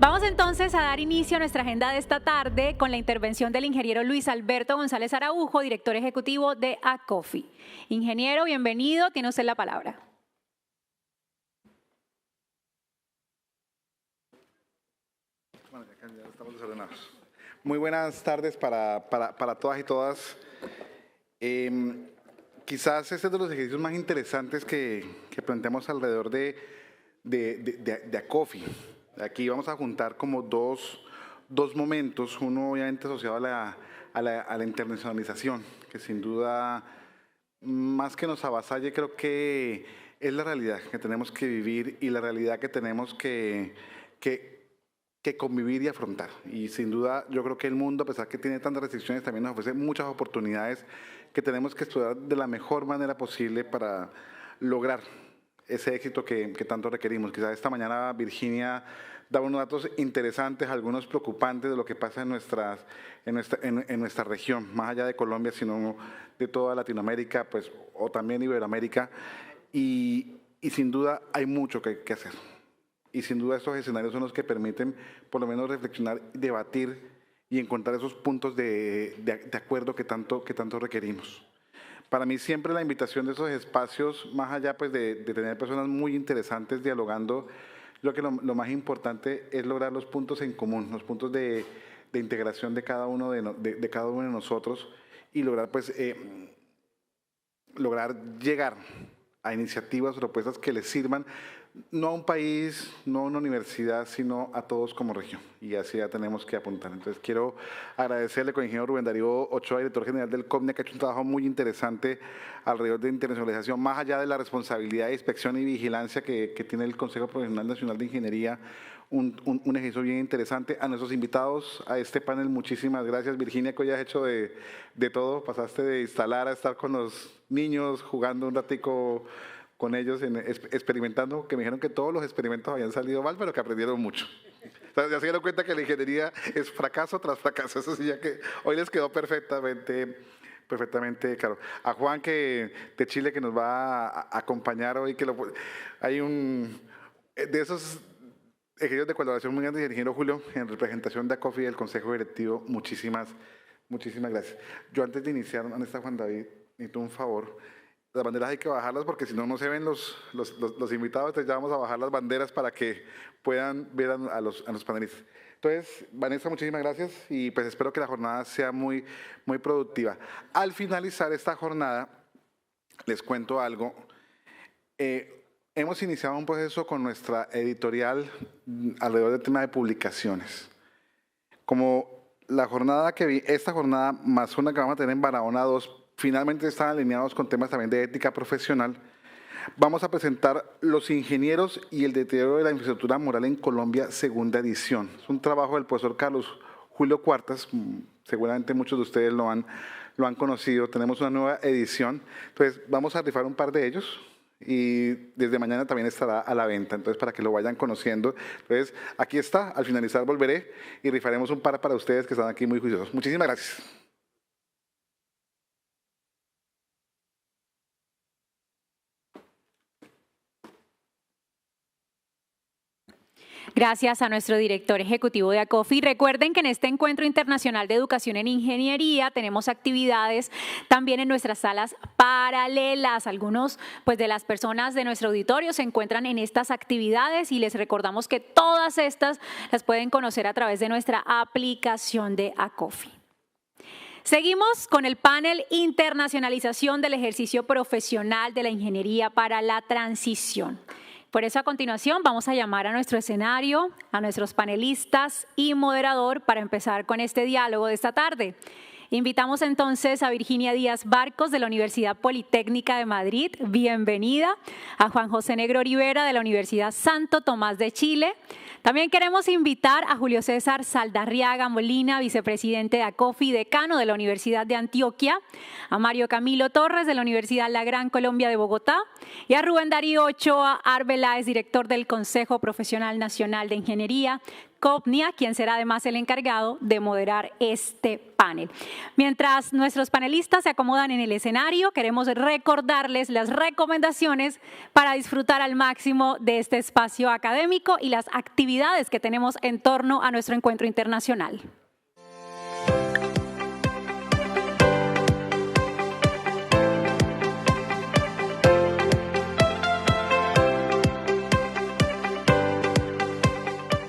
Vamos entonces a dar inicio a nuestra agenda de esta tarde con la intervención del ingeniero Luis Alberto González Araujo, director ejecutivo de ACOFI. Ingeniero, bienvenido, tiene usted la palabra. Bueno, ya estamos desordenados. Muy buenas tardes para todas y todas. Quizás este es de los ejercicios más interesantes que planteamos alrededor de ACOFI. Aquí vamos a juntar como dos momentos, uno obviamente asociado a la internacionalización, que sin duda, más que nos avasalle, creo que es la realidad que tenemos que vivir y la realidad que tenemos que convivir y afrontar. Y sin duda, yo creo que el mundo, a pesar que tiene tantas restricciones, también nos ofrece muchas oportunidades que tenemos que estudiar de la mejor manera posible para lograr ese éxito que tanto requerimos. Quizás esta mañana Virginia daba unos datos interesantes, algunos preocupantes de lo que pasa en nuestra región, más allá de Colombia, sino de toda Latinoamérica, pues, o también Iberoamérica, y sin duda hay mucho que hacer. Y sin duda estos escenarios son los que permiten por lo menos reflexionar, debatir y encontrar esos puntos de acuerdo que tanto requerimos. Para mí siempre la invitación de esos espacios, más allá pues de tener personas muy interesantes dialogando, yo creo que lo más importante es lograr los puntos en común, los puntos de integración de cada uno de cada uno de nosotros y lograr pues lograr llegar a iniciativas, propuestas que les sirvan no a un país, no a una universidad, sino a todos como región. Y así ya tenemos que apuntar. Entonces quiero agradecerle con el ingeniero Rubén Darío Ochoa, director general del COMNIA, que ha hecho un trabajo muy interesante alrededor de internacionalización, más allá de la responsabilidad de inspección y vigilancia que tiene el Consejo Profesional Nacional de Ingeniería, un ejercicio bien interesante. A nuestros invitados a este panel, muchísimas gracias. Virginia, que hoy has hecho de todo, pasaste de instalar a estar con los niños, jugando un ratico con ellos, experimentando, que me dijeron que todos los experimentos habían salido mal, pero que aprendieron mucho. O sea, ya se dieron cuenta que la ingeniería es fracaso tras fracaso. Eso sí, ya que hoy les quedó perfectamente claro. A Juan de Chile, que nos va a acompañar hoy, hay de esos ejercicios de colaboración muy grandes, el ingeniero Julio, en representación de ACOFI y del Consejo Directivo, muchísimas gracias. Yo antes de iniciar, Juan David, necesito un favor. Las banderas hay que bajarlas porque si no, no se ven los invitados, entonces ya vamos a bajar las banderas para que puedan ver a los panelistas. Entonces, Vanessa, muchísimas gracias y pues espero que la jornada sea muy productiva. Al finalizar esta jornada, les cuento algo. Hemos iniciado un proceso con nuestra editorial alrededor del tema de publicaciones. Como la jornada que vi, esta jornada más una que vamos a tener en Barahona 2, finalmente están alineados con temas también de ética profesional. Vamos a presentar Los ingenieros y el deterioro de la infraestructura moral en Colombia, segunda edición. Es un trabajo del profesor Carlos Julio Cuartas, seguramente muchos de ustedes lo han conocido. Tenemos una nueva edición, entonces vamos a rifar un par de ellos y desde mañana también estará a la venta, entonces para que lo vayan conociendo. Entonces aquí está, al finalizar volveré y rifaremos un par para ustedes que están aquí muy juiciosos. Muchísimas gracias. Gracias a nuestro director ejecutivo de ACOFI. Recuerden que en este Encuentro Internacional de Educación en Ingeniería tenemos actividades también en nuestras salas paralelas. Algunos pues, de las personas de nuestro auditorio se encuentran en estas actividades y les recordamos que todas estas las pueden conocer a través de nuestra aplicación de ACOFI. Seguimos con el panel Internacionalización del ejercicio profesional de la ingeniería para la transición. Por eso a continuación vamos a llamar a nuestro escenario, a nuestros panelistas y moderador para empezar con este diálogo de esta tarde. Invitamos entonces a Virginia Díaz Barcos de la Universidad Politécnica de Madrid, bienvenida, a Juan José Negro Rivera de la Universidad Santo Tomás de Chile. También queremos invitar a Julio César Saldarriaga Molina, vicepresidente de ACOFI, decano de la Universidad de Antioquia, a Mario Camilo Torres de la Universidad La Gran Colombia de Bogotá y a Rubén Darío Ochoa Arbeláez, director del Consejo Profesional Nacional de Ingeniería, Copnia, quien será además el encargado de moderar este panel. Mientras nuestros panelistas se acomodan en el escenario, queremos recordarles las recomendaciones para disfrutar al máximo de este espacio académico y las actividades que tenemos en torno a nuestro encuentro internacional.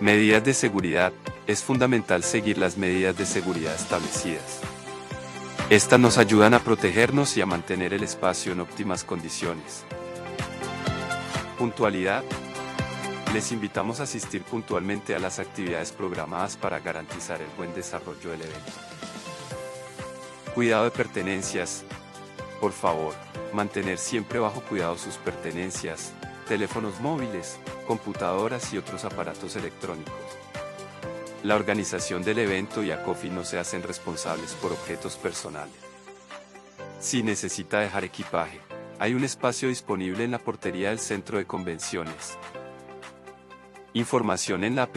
Medidas de seguridad. Es fundamental seguir las medidas de seguridad establecidas. Estas nos ayudan a protegernos y a mantener el espacio en óptimas condiciones. Puntualidad. Les invitamos a asistir puntualmente a las actividades programadas para garantizar el buen desarrollo del evento. Cuidado de pertenencias. Por favor, mantener siempre bajo cuidado sus pertenencias, teléfonos móviles, computadoras y otros aparatos electrónicos. La organización del evento y ACOFI no se hacen responsables por objetos personales. Si necesita dejar equipaje, hay un espacio disponible en la portería del centro de convenciones. Información en la app.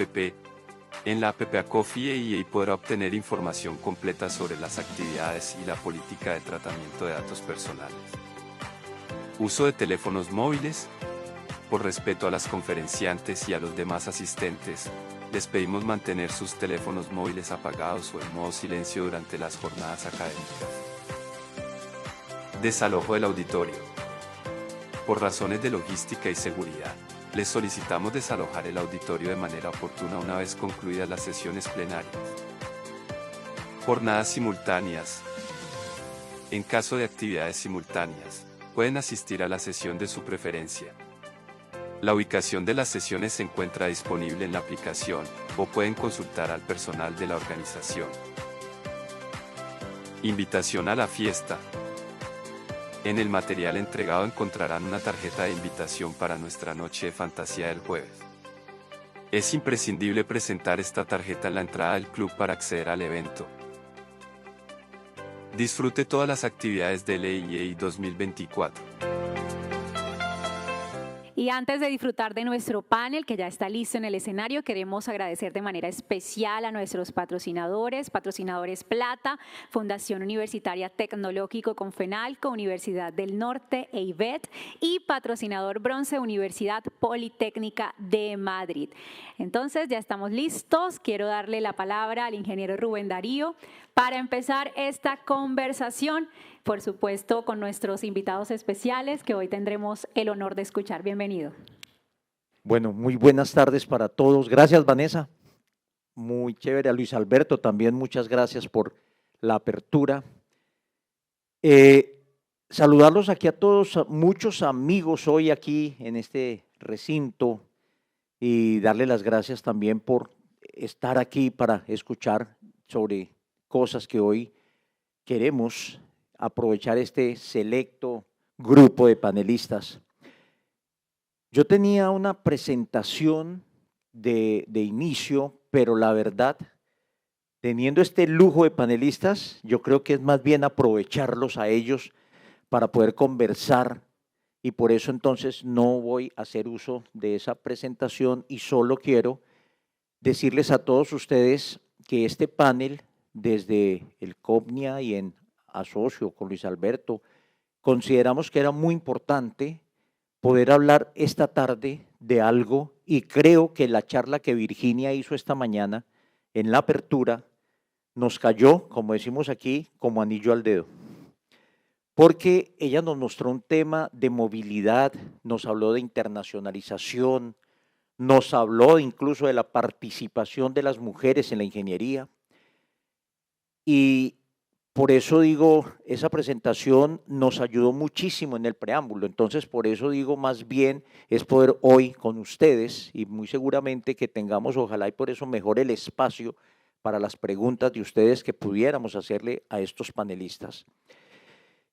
En la app ACOFI EIA podrá obtener información completa sobre las actividades y la política de tratamiento de datos personales. Uso de teléfonos móviles. Por respeto a las conferenciantes y a los demás asistentes, les pedimos mantener sus teléfonos móviles apagados o en modo silencio durante las jornadas académicas. Desalojo del auditorio. Por razones de logística y seguridad, les solicitamos desalojar el auditorio de manera oportuna una vez concluidas las sesiones plenarias. Jornadas simultáneas. En caso de actividades simultáneas, pueden asistir a la sesión de su preferencia. La ubicación de las sesiones se encuentra disponible en la aplicación o pueden consultar al personal de la organización. Invitación a la fiesta. En el material entregado encontrarán una tarjeta de invitación para nuestra noche de fantasía del jueves. Es imprescindible presentar esta tarjeta en la entrada del club para acceder al evento. Disfrute todas las actividades del EIA 2024. Y antes de disfrutar de nuestro panel, que ya está listo en el escenario, queremos agradecer de manera especial a nuestros patrocinadores Plata, Fundación Universitaria Tecnológico Confenalco, Universidad del Norte, EIVET, y patrocinador bronce, Universidad Politécnica de Madrid. Entonces, ya estamos listos. Quiero darle la palabra al ingeniero Rubén Darío para empezar esta conversación, por supuesto, con nuestros invitados especiales que hoy tendremos el honor de escuchar. Bienvenido. Bueno, muy buenas tardes para todos. Gracias, Vanessa. Muy chévere. A Luis Alberto también, muchas gracias por la apertura. Saludarlos aquí a todos, a muchos amigos hoy aquí en este recinto y darle las gracias también por estar aquí para escuchar sobre cosas que hoy queremos aprovechar este selecto grupo de panelistas. Yo tenía una presentación de inicio, pero la verdad, teniendo este lujo de panelistas, yo creo que es más bien aprovecharlos a ellos para poder conversar y por eso entonces no voy a hacer uso de esa presentación y solo quiero decirles a todos ustedes que este panel, desde el COPNIA y en asocio con Luis Alberto, consideramos que era muy importante poder hablar esta tarde de algo y creo que la charla que Virginia hizo esta mañana en la apertura nos cayó, como decimos aquí, como anillo al dedo. Porque ella nos mostró un tema de movilidad, nos habló de internacionalización, nos habló incluso de la participación de las mujeres en la ingeniería. Y por eso digo, esa presentación nos ayudó muchísimo en el preámbulo. Entonces, por eso digo, más bien es poder hoy con ustedes y muy seguramente que tengamos, ojalá y por eso mejor el espacio para las preguntas de ustedes que pudiéramos hacerle a estos panelistas.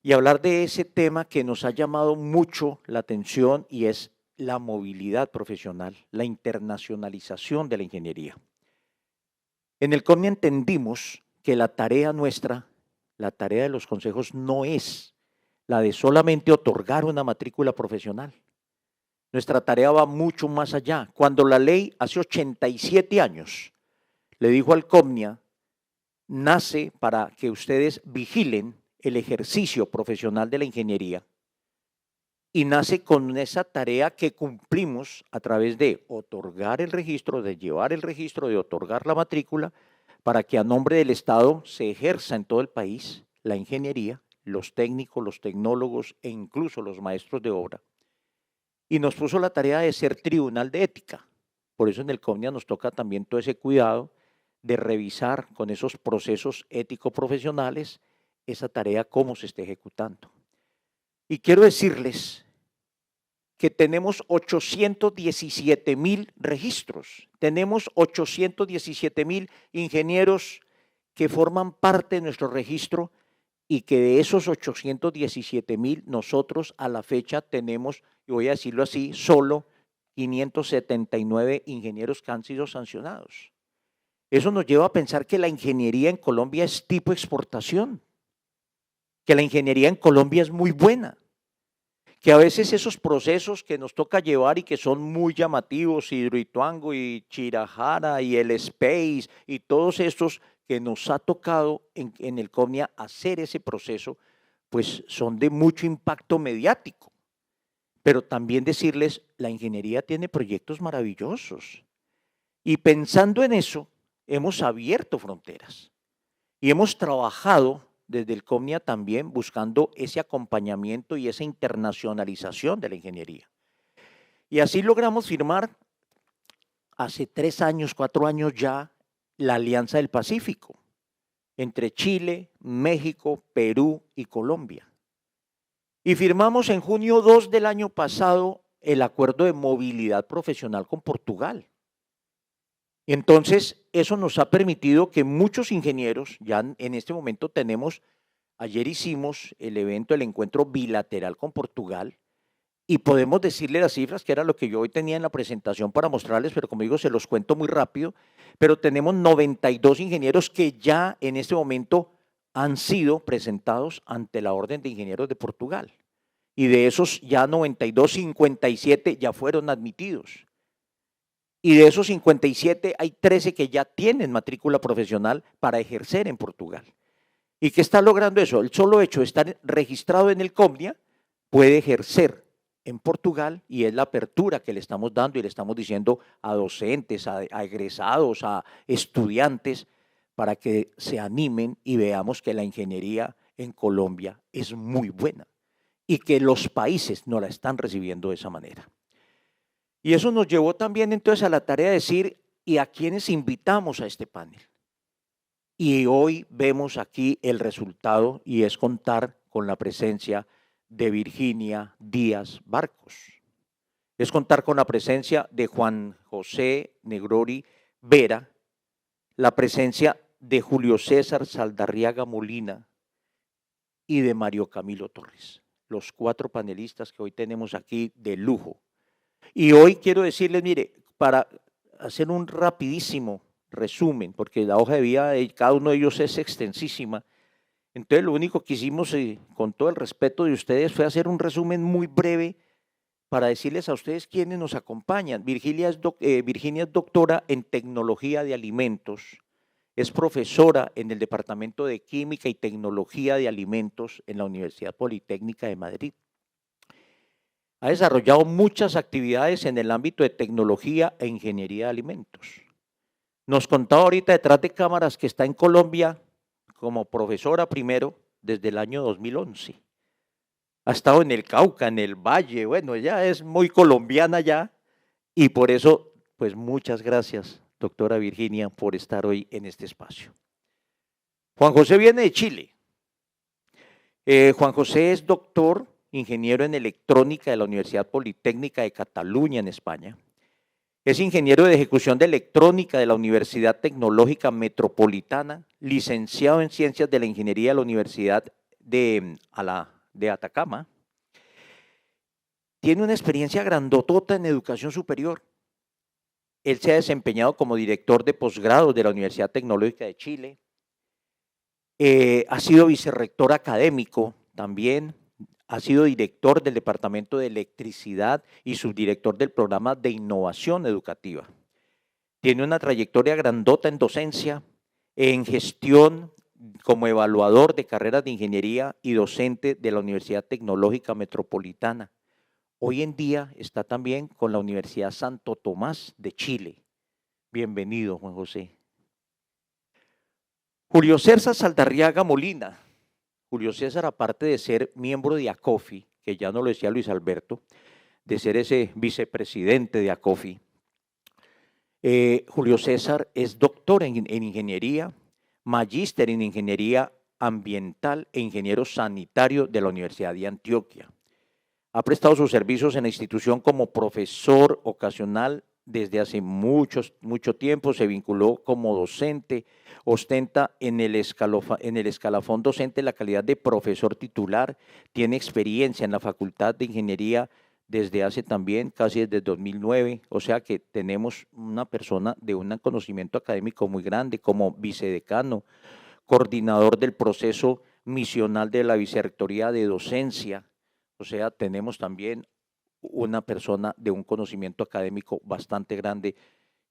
Y hablar de ese tema que nos ha llamado mucho la atención y es la movilidad profesional, la internacionalización de la ingeniería. En el CONIA entendimos que la tarea nuestra, la tarea de los consejos no es la de solamente otorgar una matrícula profesional. Nuestra tarea va mucho más allá. Cuando la ley hace 87 años le dijo al COMNIA, nace para que ustedes vigilen el ejercicio profesional de la ingeniería, y nace con esa tarea que cumplimos a través de otorgar el registro, de llevar el registro, de otorgar la matrícula, para que a nombre del Estado se ejerza en todo el país la ingeniería, los técnicos, los tecnólogos e incluso los maestros de obra. Y nos puso la tarea de ser tribunal de ética. Por eso en el COMNIA nos toca también todo ese cuidado de revisar con esos procesos ético-profesionales esa tarea, cómo se está ejecutando. Y quiero decirles que tenemos 817,000 registros, tenemos 817,000 ingenieros que forman parte de nuestro registro, y que de esos 817,000 nosotros a la fecha tenemos, y voy a decirlo así, solo 579 ingenieros que han sido sancionados. Eso nos lleva a pensar que la ingeniería en Colombia es tipo exportación, que la ingeniería en Colombia es muy buena, que a veces esos procesos que nos toca llevar y que son muy llamativos, Hidroituango y Chirajara y el Space y todos estos que nos ha tocado en el COMNIA hacer ese proceso, pues son de mucho impacto mediático. Pero también decirles, la ingeniería tiene proyectos maravillosos. Y pensando en eso, hemos abierto fronteras y hemos trabajado desde el COMNIA también buscando ese acompañamiento y esa internacionalización de la ingeniería. Y así logramos firmar hace 3 años, 4 años ya, la Alianza del Pacífico entre Chile, México, Perú y Colombia. Y firmamos en junio 2 del año pasado el acuerdo de movilidad profesional con Portugal. Y entonces eso nos ha permitido que muchos ingenieros, ya en este momento tenemos, ayer hicimos el evento, el encuentro bilateral con Portugal, y podemos decirle las cifras, que era lo que yo hoy tenía en la presentación para mostrarles, pero como digo, se los cuento muy rápido, pero tenemos 92 ingenieros que ya en este momento han sido presentados ante la Orden de Ingenieros de Portugal. Y de esos ya 92, 57 ya fueron admitidos. Y de esos 57 hay 13 que ya tienen matrícula profesional para ejercer en Portugal. ¿Y qué está logrando eso? El solo hecho de estar registrado en el COMNIA puede ejercer en Portugal, y es la apertura que le estamos dando y le estamos diciendo a docentes, a egresados, a estudiantes, para que se animen y veamos que la ingeniería en Colombia es muy buena y que los países no la están recibiendo de esa manera. Y eso nos llevó también entonces a la tarea de decir, ¿y a quiénes invitamos a este panel? Y hoy vemos aquí el resultado, y es contar con la presencia de Virginia Díaz Barcos. Es contar con la presencia de Juan José Negrori Vera, la presencia de Julio César Saldarriaga Molina y de Mario Camilo Torres, los 4 panelistas que hoy tenemos aquí de lujo. Y hoy quiero decirles, mire, para hacer un rapidísimo resumen, porque la hoja de vida de cada uno de ellos es extensísima, entonces lo único que hicimos, con todo el respeto de ustedes, fue hacer un resumen muy breve para decirles a ustedes quiénes nos acompañan. Virginia es doctora en Tecnología de Alimentos, es profesora en el Departamento de Química y Tecnología de Alimentos en la Universidad Politécnica de Madrid. Ha desarrollado muchas actividades en el ámbito de tecnología e ingeniería de alimentos. Nos contaba ahorita detrás de cámaras que está en Colombia como profesora primero desde el año 2011. Ha estado en el Cauca, en el Valle, bueno, ella es muy colombiana ya, y por eso, pues muchas gracias, doctora Virginia, por estar hoy en este espacio. Juan José viene de Chile. Juan José es doctor, ingeniero en electrónica de la Universidad Politécnica de Cataluña en España. Es ingeniero de ejecución de electrónica de la Universidad Tecnológica Metropolitana, licenciado en Ciencias de la Ingeniería de la Universidad de Atacama. Tiene una experiencia grandotota en educación superior. Él se ha desempeñado como director de posgrado de la Universidad Tecnológica de Chile. Ha sido vicerrector académico también. Ha sido director del Departamento de Electricidad y subdirector del Programa de Innovación Educativa. Tiene una trayectoria grandota en docencia, en gestión como evaluador de carreras de ingeniería y docente de la Universidad Tecnológica Metropolitana. Hoy en día está también con la Universidad Santo Tomás de Chile. Bienvenido, Juan José. Julio César Saldarriaga Molina. Julio César, aparte de ser miembro de ACOFI, que ya nos lo decía Luis Alberto, de ser ese vicepresidente de ACOFI, Julio César es doctor en ingeniería, magíster en ingeniería ambiental e ingeniero sanitario de la Universidad de Antioquia. Ha prestado sus servicios en la institución como profesor ocasional desde hace mucho tiempo, se vinculó como docente, ostenta en el escalafón docente la calidad de profesor titular, tiene experiencia en la Facultad de Ingeniería desde hace también, casi desde 2009, o sea que tenemos una persona de un conocimiento académico muy grande como vicedecano, coordinador del proceso misional de la Vicerrectoría de Docencia, o sea, tenemos también una persona de un conocimiento académico bastante grande,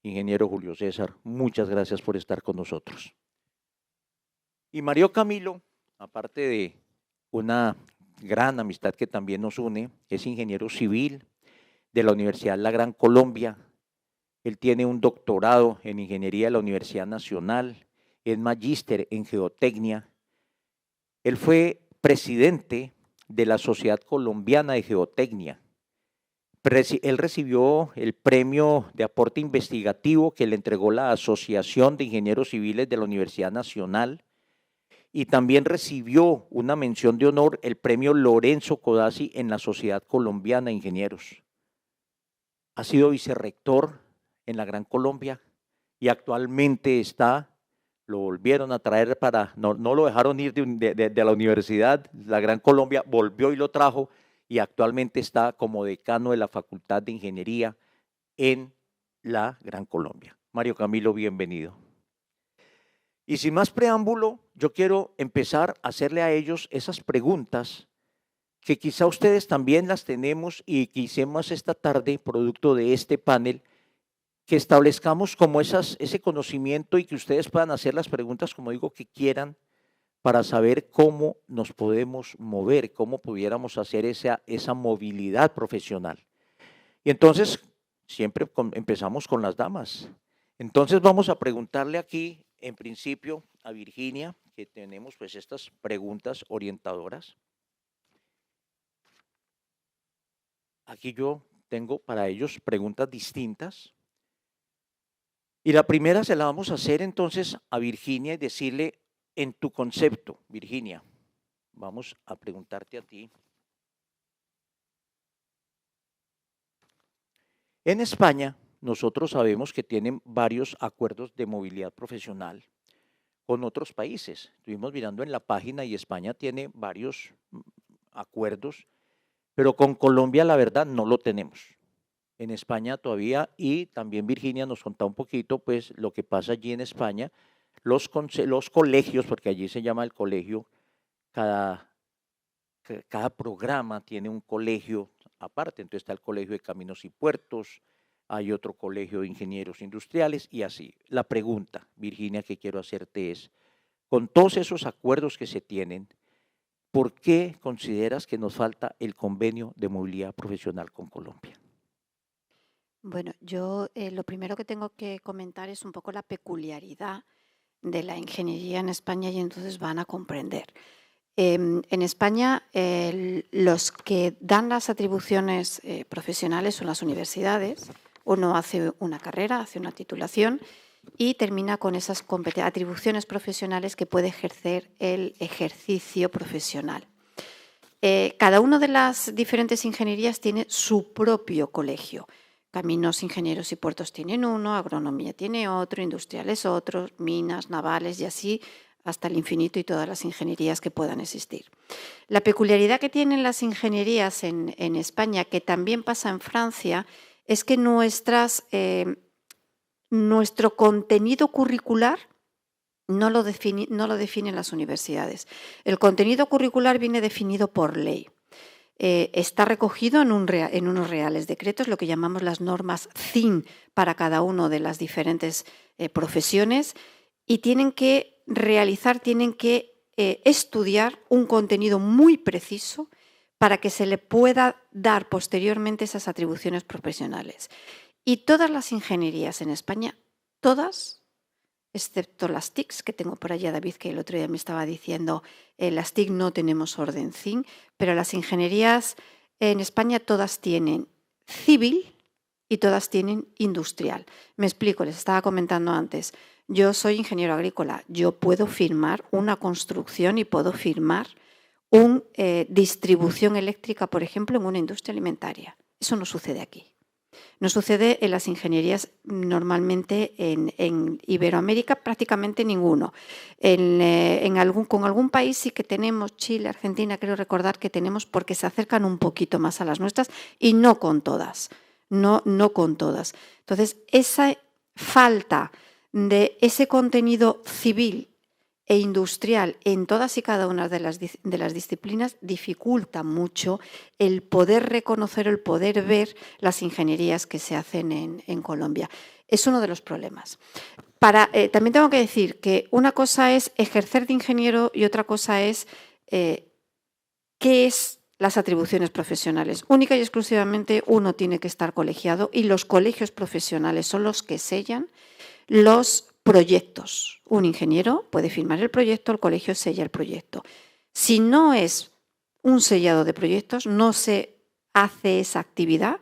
ingeniero Julio César, muchas gracias por estar con nosotros. Y Mario Camilo, aparte de una gran amistad que también nos une, es ingeniero civil de la Universidad La Gran Colombia. Él tiene un doctorado en ingeniería de la Universidad Nacional, es magíster en geotecnia. Él fue presidente de la Sociedad Colombiana de Geotecnia. Él recibió el premio de aporte investigativo que le entregó la Asociación de Ingenieros Civiles de la Universidad Nacional y también recibió una mención de honor, el premio Lorenzo Codazzi en la Sociedad Colombiana de Ingenieros. Ha sido vicerrector en la Gran Colombia y actualmente lo volvieron a traer no lo dejaron ir de la universidad, la Gran Colombia volvió y lo trajo y actualmente está como decano de la Facultad de Ingeniería en la Gran Colombia. Mario Camilo, bienvenido. Y sin más preámbulo, yo quiero empezar a hacerle a ellos esas preguntas que quizá ustedes también las tenemos y que hicimos esta tarde, producto de este panel, que establezcamos como ese conocimiento y que ustedes puedan hacer las preguntas, como digo, que quieran, para saber cómo nos podemos mover, cómo pudiéramos hacer esa movilidad profesional. Y entonces, siempre empezamos con las damas. Entonces vamos a preguntarle aquí, en principio, a Virginia, que tenemos pues estas preguntas orientadoras. Aquí yo tengo para ellos preguntas distintas. Y la primera se la vamos a hacer entonces a Virginia y decirle, en tu concepto, Virginia, vamos a preguntarte a ti. En España, nosotros sabemos que tienen varios acuerdos de movilidad profesional con otros países. Estuvimos mirando en la página y España tiene varios acuerdos, pero con Colombia la verdad no lo tenemos. En España todavía, y también Virginia nos contó un poquito pues lo que pasa allí en España, los colegios, porque allí se llama el colegio, cada programa tiene un colegio aparte, entonces está el Colegio de Caminos y Puertos, hay otro colegio de ingenieros industriales y así. La pregunta, Virginia, que quiero hacerte es, con todos esos acuerdos que se tienen, ¿por qué consideras que nos falta el convenio de movilidad profesional con Colombia? Bueno, yo lo primero que tengo que comentar es un poco la peculiaridad de la ingeniería en España y entonces van a comprender. En España los que dan las atribuciones profesionales son las universidades. Uno hace una carrera, hace una titulación y termina con esas atribuciones profesionales que puede ejercer el ejercicio profesional. Cada una de las diferentes ingenierías tiene su propio colegio. Caminos, ingenieros y puertos tienen uno, agronomía tiene otro, industriales otros, minas, navales y así hasta el infinito y todas las ingenierías que puedan existir. La peculiaridad que tienen las ingenierías en España, que también pasa en Francia, es que nuestro contenido curricular no lo definen las universidades. El contenido curricular viene definido por ley. está recogido en unos reales decretos, lo que llamamos las normas CIN para cada una de las diferentes profesiones, y tienen que estudiar un contenido muy preciso para que se le pueda dar posteriormente esas atribuciones profesionales. Y todas las ingenierías en España, todas, excepto las TICs, que tengo por allá David, que el otro día me estaba diciendo, las TIC no tenemos orden CIN, pero las ingenierías en España todas tienen civil y todas tienen industrial. Me explico, les estaba comentando antes, yo soy ingeniero agrícola, yo puedo firmar una construcción y puedo firmar una distribución eléctrica, por ejemplo, en una industria alimentaria. Eso no sucede aquí. No sucede en las ingenierías normalmente en Iberoamérica, prácticamente ninguno. Con algún país sí que tenemos, Chile, Argentina, creo recordar que tenemos, porque se acercan un poquito más a las nuestras y no con todas. No con todas. Entonces, esa falta de ese contenido civil e industrial en todas y cada una de las disciplinas dificulta mucho el poder reconocer, el poder ver las ingenierías que se hacen en Colombia. Es uno de los problemas. También tengo que decir que una cosa es ejercer de ingeniero y otra cosa es qué es las atribuciones profesionales. Única y exclusivamente uno tiene que estar colegiado y los colegios profesionales son los que sellan los proyectos. Un ingeniero puede firmar el proyecto, el colegio sella el proyecto. Si no es un sellado de proyectos, no se hace esa actividad,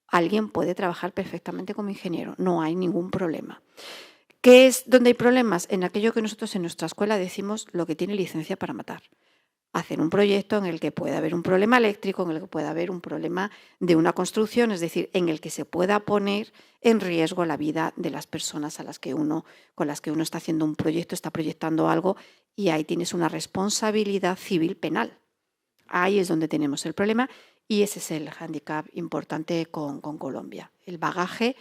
alguien puede trabajar perfectamente como ingeniero, no hay ningún problema. ¿Qué es donde hay problemas? En aquello que nosotros en nuestra escuela decimos lo que tiene licencia para matar. Hacer un proyecto en el que pueda haber un problema eléctrico, en el que pueda haber un problema de una construcción, es decir, en el que se pueda poner en riesgo la vida de las personas con las que uno está haciendo un proyecto, está proyectando algo, y ahí tienes una responsabilidad civil penal. Ahí es donde tenemos el problema y ese es el hándicap importante con Colombia. El bagaje,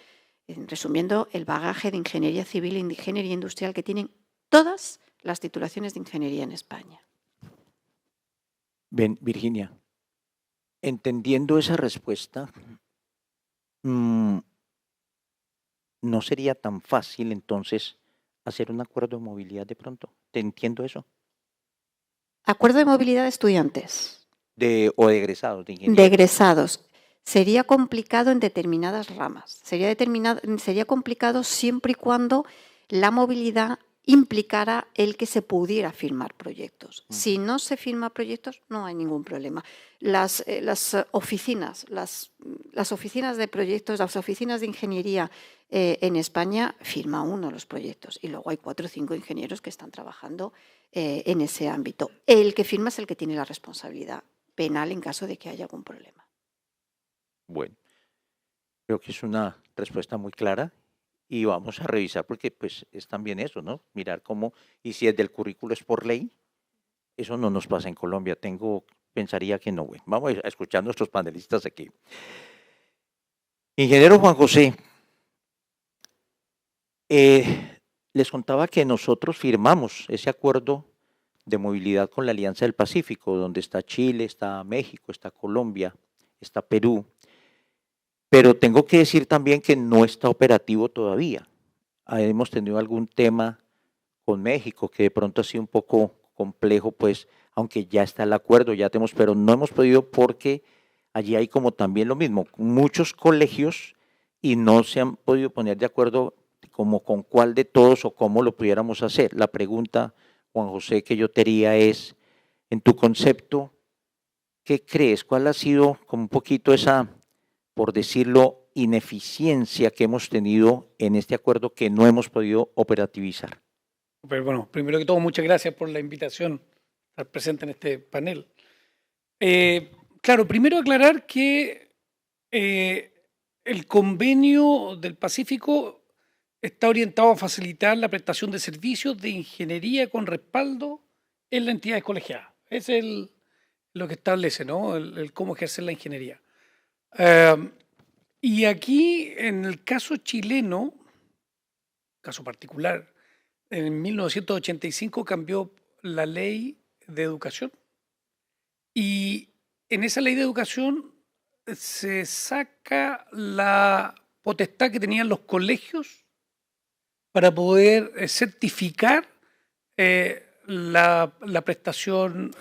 resumiendo, el bagaje de ingeniería civil e ingeniería industrial que tienen todas las titulaciones de ingeniería en España. Ven, Virginia, entendiendo esa respuesta, no sería tan fácil entonces hacer un acuerdo de movilidad de pronto. ¿Te entiendo eso? Acuerdo de movilidad de estudiantes. O de egresados de ingeniería. De egresados. Sería complicado en determinadas ramas. Sería complicado siempre y cuando la movilidad implicara el que se pudiera firmar proyectos. Si no se firma proyectos, no hay ningún problema. Las oficinas de proyectos, las oficinas de ingeniería en España firma uno los proyectos y luego hay 4 o 5 ingenieros que están trabajando en ese ámbito. El que firma es el que tiene la responsabilidad penal en caso de que haya algún problema. Bueno, creo que es una respuesta muy clara. Y vamos a revisar porque pues es también eso, ¿no? Mirar cómo, y si es del currículo es por ley, eso no nos pasa en Colombia. Pensaría que no, güey. Vamos a escuchar a nuestros panelistas aquí. Ingeniero Juan José, les contaba que nosotros firmamos ese acuerdo de movilidad con la Alianza del Pacífico, donde está Chile, está México, está Colombia, está Perú. Pero tengo que decir también que no está operativo todavía. Hemos tenido algún tema con México que de pronto ha sido un poco complejo, pues, aunque ya está el acuerdo, pero no hemos podido porque allí hay como también lo mismo, muchos colegios y no se han podido poner de acuerdo como con cuál de todos o cómo lo pudiéramos hacer. La pregunta, Juan José, que yo te haría es, en tu concepto, ¿qué crees? ¿Cuál ha sido como un poquito esa, por decirlo, ineficiencia que hemos tenido en este acuerdo que no hemos podido operativizar? Pero bueno, primero que todo, muchas gracias por la invitación a estar presente en este panel. Claro, primero aclarar que el convenio del Pacífico está orientado a facilitar la prestación de servicios de ingeniería con respaldo en la entidad colegiada. Es lo que establece, ¿no? El cómo ejercer la ingeniería. Y aquí, en el caso chileno, caso particular, en 1985 cambió la ley de educación y en esa ley de educación se saca la potestad que tenían los colegios para poder certificar la prestación,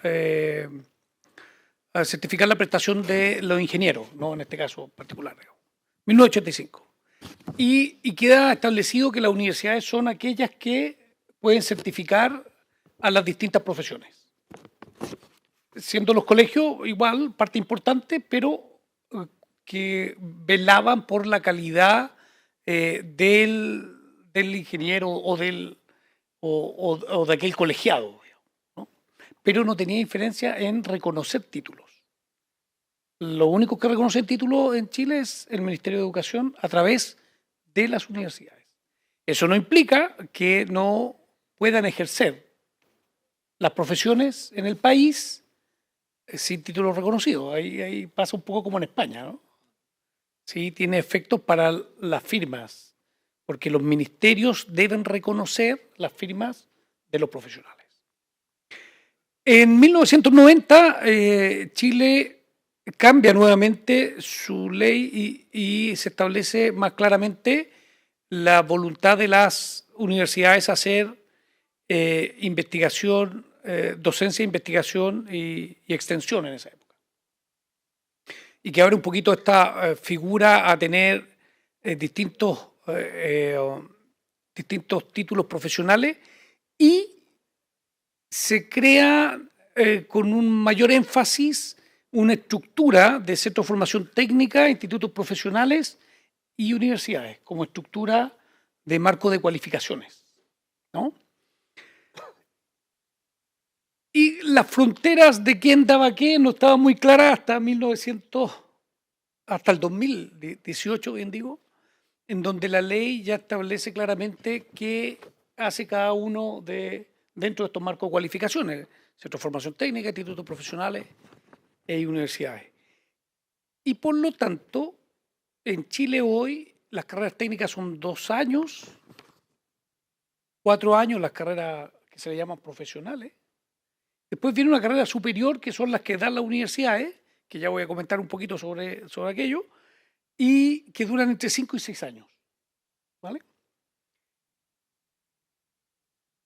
certificar la prestación de los ingenieros, ¿no? En este caso particular, 1985. Y queda establecido que las universidades son aquellas que pueden certificar a las distintas profesiones. Siendo los colegios igual parte importante, pero que velaban por la calidad del ingeniero o de aquel colegiado, ¿no? Pero no tenía diferencia en reconocer títulos. Lo único que reconoce títulos en Chile es el Ministerio de Educación a través de las universidades. Eso no implica que no puedan ejercer las profesiones en el país sin títulos reconocidos. Ahí pasa un poco como en España, ¿no? Sí, tiene efectos para las firmas, porque los ministerios deben reconocer las firmas de los profesionales. En 1990, Chile cambia nuevamente su ley y se establece más claramente la voluntad de las universidades a hacer investigación, docencia, investigación y extensión en esa época. Y que abre un poquito esta figura a tener distintos títulos profesionales y se crea con un mayor énfasis una estructura de centros de formación técnica, institutos profesionales y universidades como estructura de marco de cualificaciones, ¿no? Y las fronteras de quién daba qué no estaban muy claras hasta el 2018, bien digo, en donde la ley ya establece claramente qué hace cada uno dentro de estos marcos de cualificaciones, centros de formación técnica, institutos profesionales e universidades. Y por lo tanto, en Chile hoy las carreras técnicas son 2 años, 4 años las carreras que se le llaman profesionales. Después viene una carrera superior, que son las que dan las universidades, que ya voy a comentar un poquito sobre aquello, y que duran entre 5 y 6 años. ¿Vale?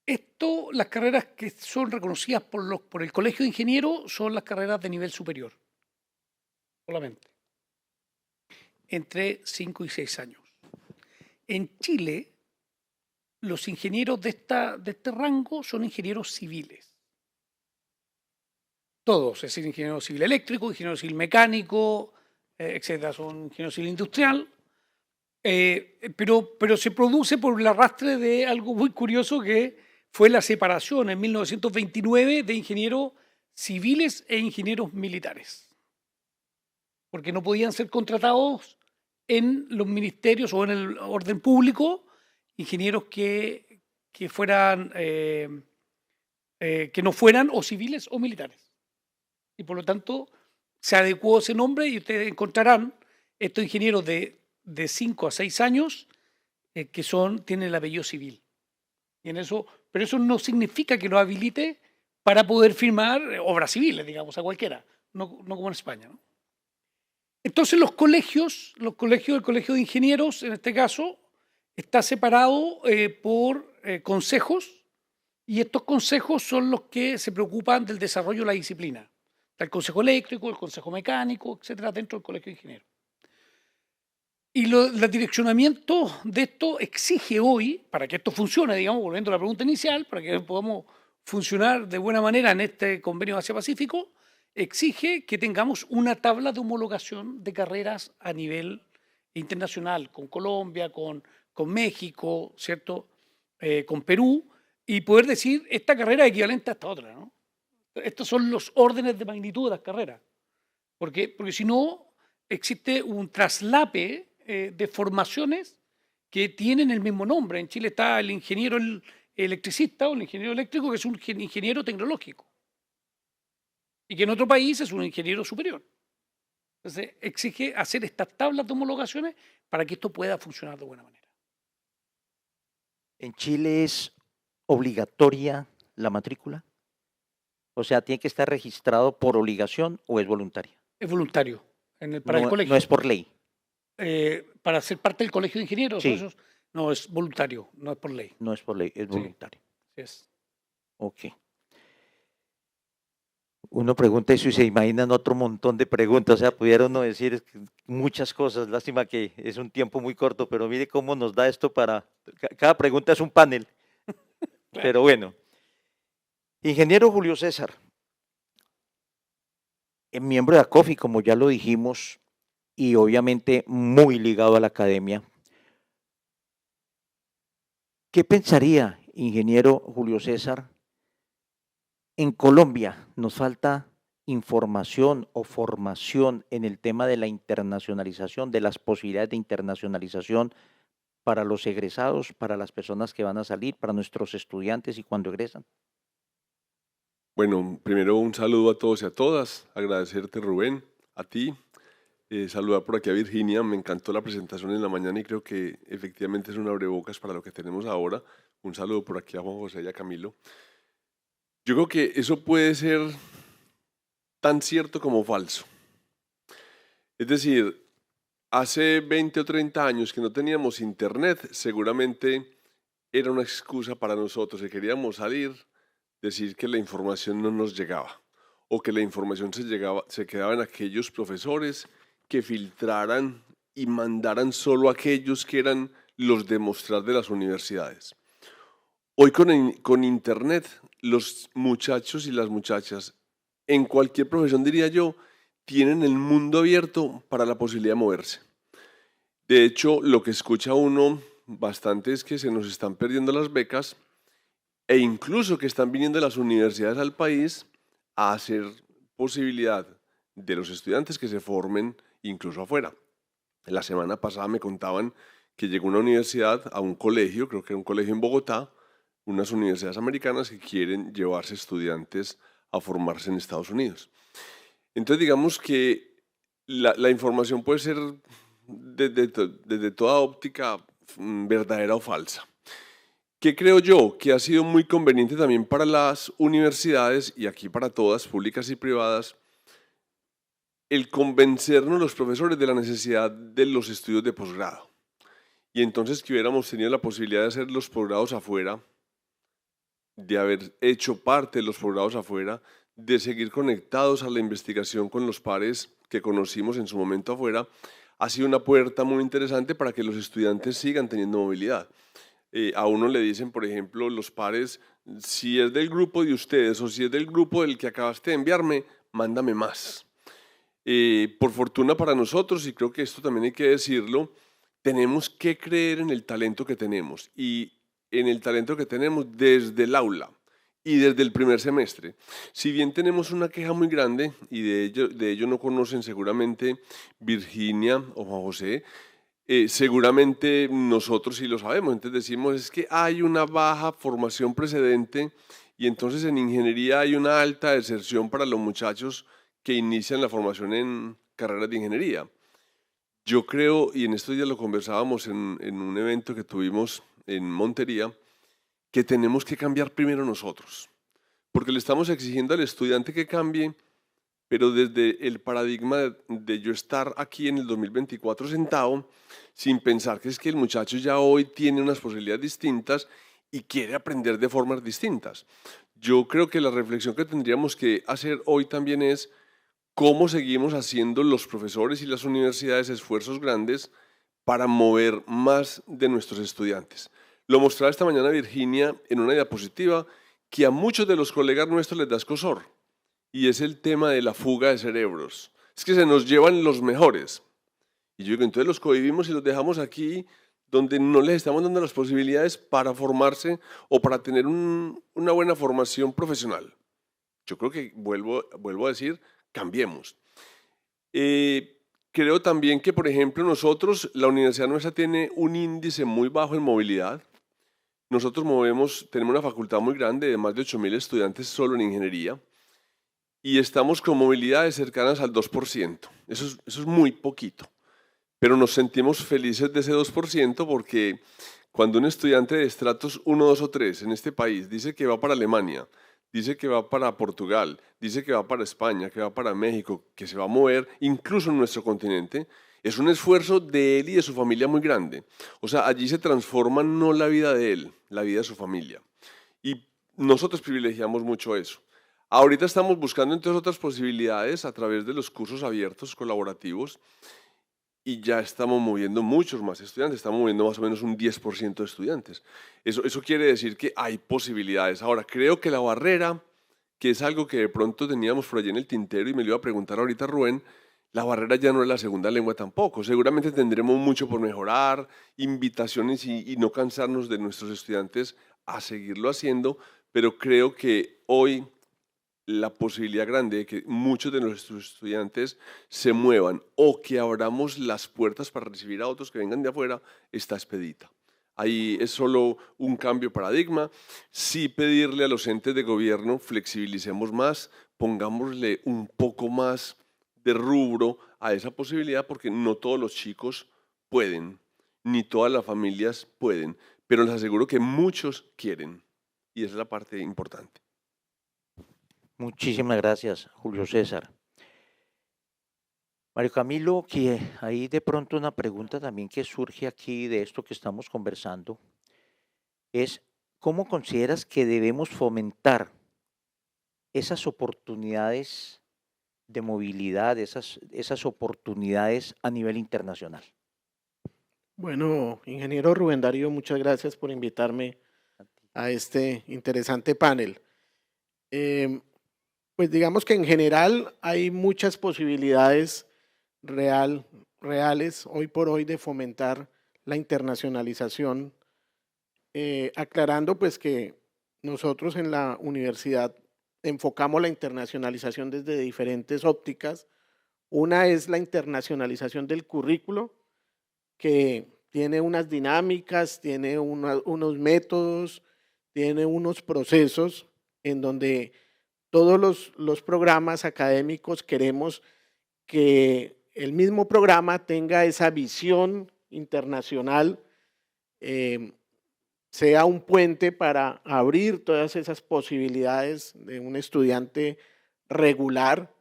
Esto, las carreras que son reconocidas por el Colegio de Ingenieros son las carreras de nivel superior, solamente, entre 5 y 6 años. En Chile, los ingenieros de este rango son ingenieros civiles. Todos, es decir, ingeniero civil eléctrico, ingeniero civil mecánico, etcétera, son ingeniero civil industrial, pero se produce por el arrastre de algo muy curioso que fue la separación en 1929 de ingenieros civiles e ingenieros militares, porque no podían ser contratados en los ministerios o en el orden público ingenieros que no fueran o civiles o militares. Y por lo tanto se adecuó ese nombre y ustedes encontrarán estos ingenieros de 5 a 6 años que tienen el apellido civil. Y pero eso no significa que lo habilite para poder firmar obras civiles, digamos, a cualquiera, no como en España, ¿no? Entonces el Colegio de Ingenieros, en este caso, está separado por consejos, y estos consejos son los que se preocupan del desarrollo de la disciplina. Está el Consejo Eléctrico, el Consejo Mecánico, etcétera, dentro del Colegio de Ingenieros. Y el direccionamiento de esto exige hoy, para que esto funcione, digamos, volviendo a la pregunta inicial, para que podamos funcionar de buena manera en este convenio Asia-Pacífico, exige que tengamos una tabla de homologación de carreras a nivel internacional, con Colombia, con México, ¿cierto? Con Perú, y poder decir, esta carrera es equivalente a esta otra, ¿no? Estos son los órdenes de magnitud de las carreras, porque si no, existe un traslape de formaciones que tienen el mismo nombre. En Chile está el ingeniero electricista o el ingeniero eléctrico, que es un ingeniero tecnológico, y que en otro país es un ingeniero superior. Entonces, exige hacer estas tablas de homologaciones para que esto pueda funcionar de buena manera. ¿En Chile es obligatoria la matrícula? O sea, ¿tiene que estar registrado por obligación o es voluntario? Es voluntario para el No, colegio. no es por ley. Para ser parte del colegio de ingenieros, Sí. no es voluntario, no es por ley. No es por ley, es Sí. voluntario. Así es. Ok. Uno pregunta eso y se imaginan otro montón de preguntas. O sea, pudiera uno decir muchas cosas. Lástima que es un tiempo muy corto, pero mire cómo nos da esto para... Cada pregunta es un panel. Pero bueno. Ingeniero Julio César, miembro de ACOFI, como ya lo dijimos, y obviamente muy ligado a la academia. ¿Qué pensaría, ingeniero Julio César? En Colombia nos falta información o formación en el tema de la internacionalización, de las posibilidades de internacionalización para los egresados, para las personas que van a salir, para nuestros estudiantes y cuando egresan. Bueno, primero un saludo a todos y a todas, agradecerte Rubén, a ti, saludar por aquí a Virginia, me encantó la presentación en la mañana y creo que efectivamente es un abrebocas para lo que tenemos ahora. Un saludo por aquí a Juan José y a Camilo. Yo creo que eso puede ser tan cierto como falso. Es decir, hace 20 o 30 años que no teníamos internet, seguramente era una excusa para nosotros, si queríamos salir, decir que la información no nos llegaba o que la información se quedaba en aquellos profesores que filtraran y mandaran solo a aquellos que eran los de mostrar de las universidades. Hoy con internet, los muchachos y las muchachas, en cualquier profesión diría yo, tienen el mundo abierto para la posibilidad de moverse. De hecho, lo que escucha uno bastante es que se nos están perdiendo las becas e incluso que están viniendo las universidades al país a hacer posibilidad de los estudiantes que se formen incluso afuera. La semana pasada me contaban que llegó una universidad a un colegio, creo que era un colegio en Bogotá, unas universidades americanas que quieren llevarse estudiantes a formarse en Estados Unidos. Entonces digamos que la información puede ser desde toda óptica verdadera o falsa. ¿Qué creo yo? Que ha sido muy conveniente también para las universidades y aquí para todas, públicas y privadas, el convencernos los profesores de la necesidad de los estudios de posgrado. Y entonces que hubiéramos tenido la posibilidad de hacer los posgrados afuera, de haber hecho parte de los posgrados afuera, de seguir conectados a la investigación con los pares que conocimos en su momento afuera, ha sido una puerta muy interesante para que los estudiantes sigan teniendo movilidad. A uno le dicen, por ejemplo, los pares, si es del grupo de ustedes o si es del grupo del que acabaste de enviarme, mándame más. Por fortuna para nosotros, y creo que esto también hay que decirlo, tenemos que creer en el talento que tenemos y en el talento que tenemos desde el aula y desde el primer semestre. Si bien tenemos una queja muy grande, y de ello no conocen seguramente Virginia o Juan José, seguramente nosotros sí lo sabemos, entonces decimos es que hay una baja formación precedente y entonces en ingeniería hay una alta deserción para los muchachos que inician la formación en carreras de ingeniería. Yo creo, y en estos días lo conversábamos en un evento que tuvimos en Montería, que tenemos que cambiar primero nosotros, porque le estamos exigiendo al estudiante que cambie, pero desde el paradigma de yo estar aquí en el 2024 sentado, sin pensar que es que el muchacho ya hoy tiene unas posibilidades distintas y quiere aprender de formas distintas. Yo creo que la reflexión que tendríamos que hacer hoy también es cómo seguimos haciendo los profesores y las universidades esfuerzos grandes para mover más de nuestros estudiantes. Lo mostraba esta mañana Virginia en una diapositiva que a muchos de los colegas nuestros les da escozor, y es el tema de la fuga de cerebros. Es que se nos llevan los mejores. Y yo digo, entonces los cohibimos y los dejamos aquí donde no les estamos dando las posibilidades para formarse o para tener una buena formación profesional. Yo creo que, vuelvo a decir, cambiemos. Creo también que, por ejemplo, nosotros, la universidad nuestra tiene un índice muy bajo en movilidad. Nosotros tenemos una facultad muy grande de más de 8.000 estudiantes solo en ingeniería y estamos con movilidades cercanas al 2%. Eso es muy poquito, pero nos sentimos felices de ese 2% porque cuando un estudiante de estratos 1, 2 o 3 en este país dice que va para Alemania, dice que va para Portugal, dice que va para España, que va para México, que se va a mover incluso en nuestro continente, es un esfuerzo de él y de su familia muy grande. O sea, allí se transforma no la vida de él, la vida de su familia. Y nosotros privilegiamos mucho eso. Ahorita estamos buscando entonces otras posibilidades a través de los cursos abiertos colaborativos y ya estamos moviendo muchos más estudiantes, estamos moviendo más o menos un 10% de estudiantes. Eso quiere decir que hay posibilidades. Ahora, creo que la barrera, que es algo que de pronto teníamos por allí en el tintero y me lo iba a preguntar ahorita Rubén, la barrera ya no es la segunda lengua tampoco. Seguramente tendremos mucho por mejorar, invitaciones y no cansarnos de nuestros estudiantes a seguirlo haciendo, pero creo que hoy la posibilidad grande de que muchos de nuestros estudiantes se muevan o que abramos las puertas para recibir a otros que vengan de afuera está expedita. Ahí es solo un cambio de paradigma. Sí pedirle a los entes de gobierno, flexibilicemos más, pongámosle un poco más de rubro a esa posibilidad porque no todos los chicos pueden, ni todas las familias pueden, pero les aseguro que muchos quieren y esa es la parte importante. Muchísimas gracias, Julio César. Mario Camilo, que hay de pronto una pregunta también que surge aquí de esto que estamos conversando, es ¿cómo consideras que debemos fomentar esas oportunidades de movilidad, esas oportunidades a nivel internacional? Bueno, ingeniero Rubén Darío, muchas gracias por invitarme a este interesante panel. Pues digamos que en general hay muchas posibilidades reales hoy por hoy de fomentar la internacionalización, aclarando pues que nosotros en la universidad enfocamos la internacionalización desde diferentes ópticas. Una es la internacionalización del currículo, que tiene unas dinámicas, tiene unos métodos, tiene unos procesos en donde todos los programas académicos queremos que el mismo programa tenga esa visión internacional, sea un puente para abrir todas esas posibilidades de un estudiante regular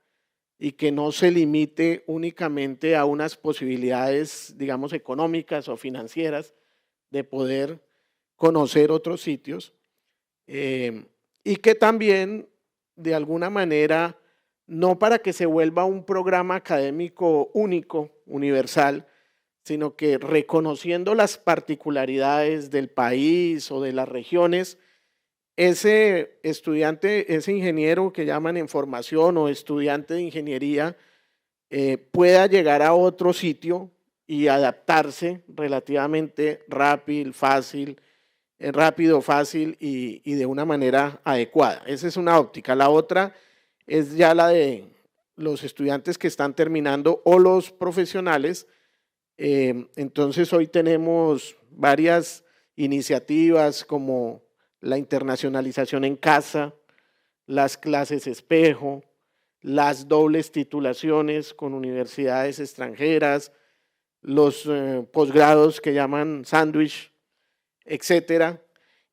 y que no se limite únicamente a unas posibilidades, digamos, económicas o financieras de poder conocer otros sitios, y que también de alguna manera, no para que se vuelva un programa académico único, universal, sino que reconociendo las particularidades del país o de las regiones, ese estudiante, ese ingeniero que llaman en formación o estudiante de ingeniería, pueda llegar a otro sitio y adaptarse relativamente rápido, fácil y de una manera adecuada. Esa es una óptica. La otra es ya la de los estudiantes que están terminando o los profesionales. Entonces hoy tenemos varias iniciativas como la internacionalización en casa, las clases espejo, las dobles titulaciones con universidades extranjeras, los posgrados que llaman sándwich, etcétera.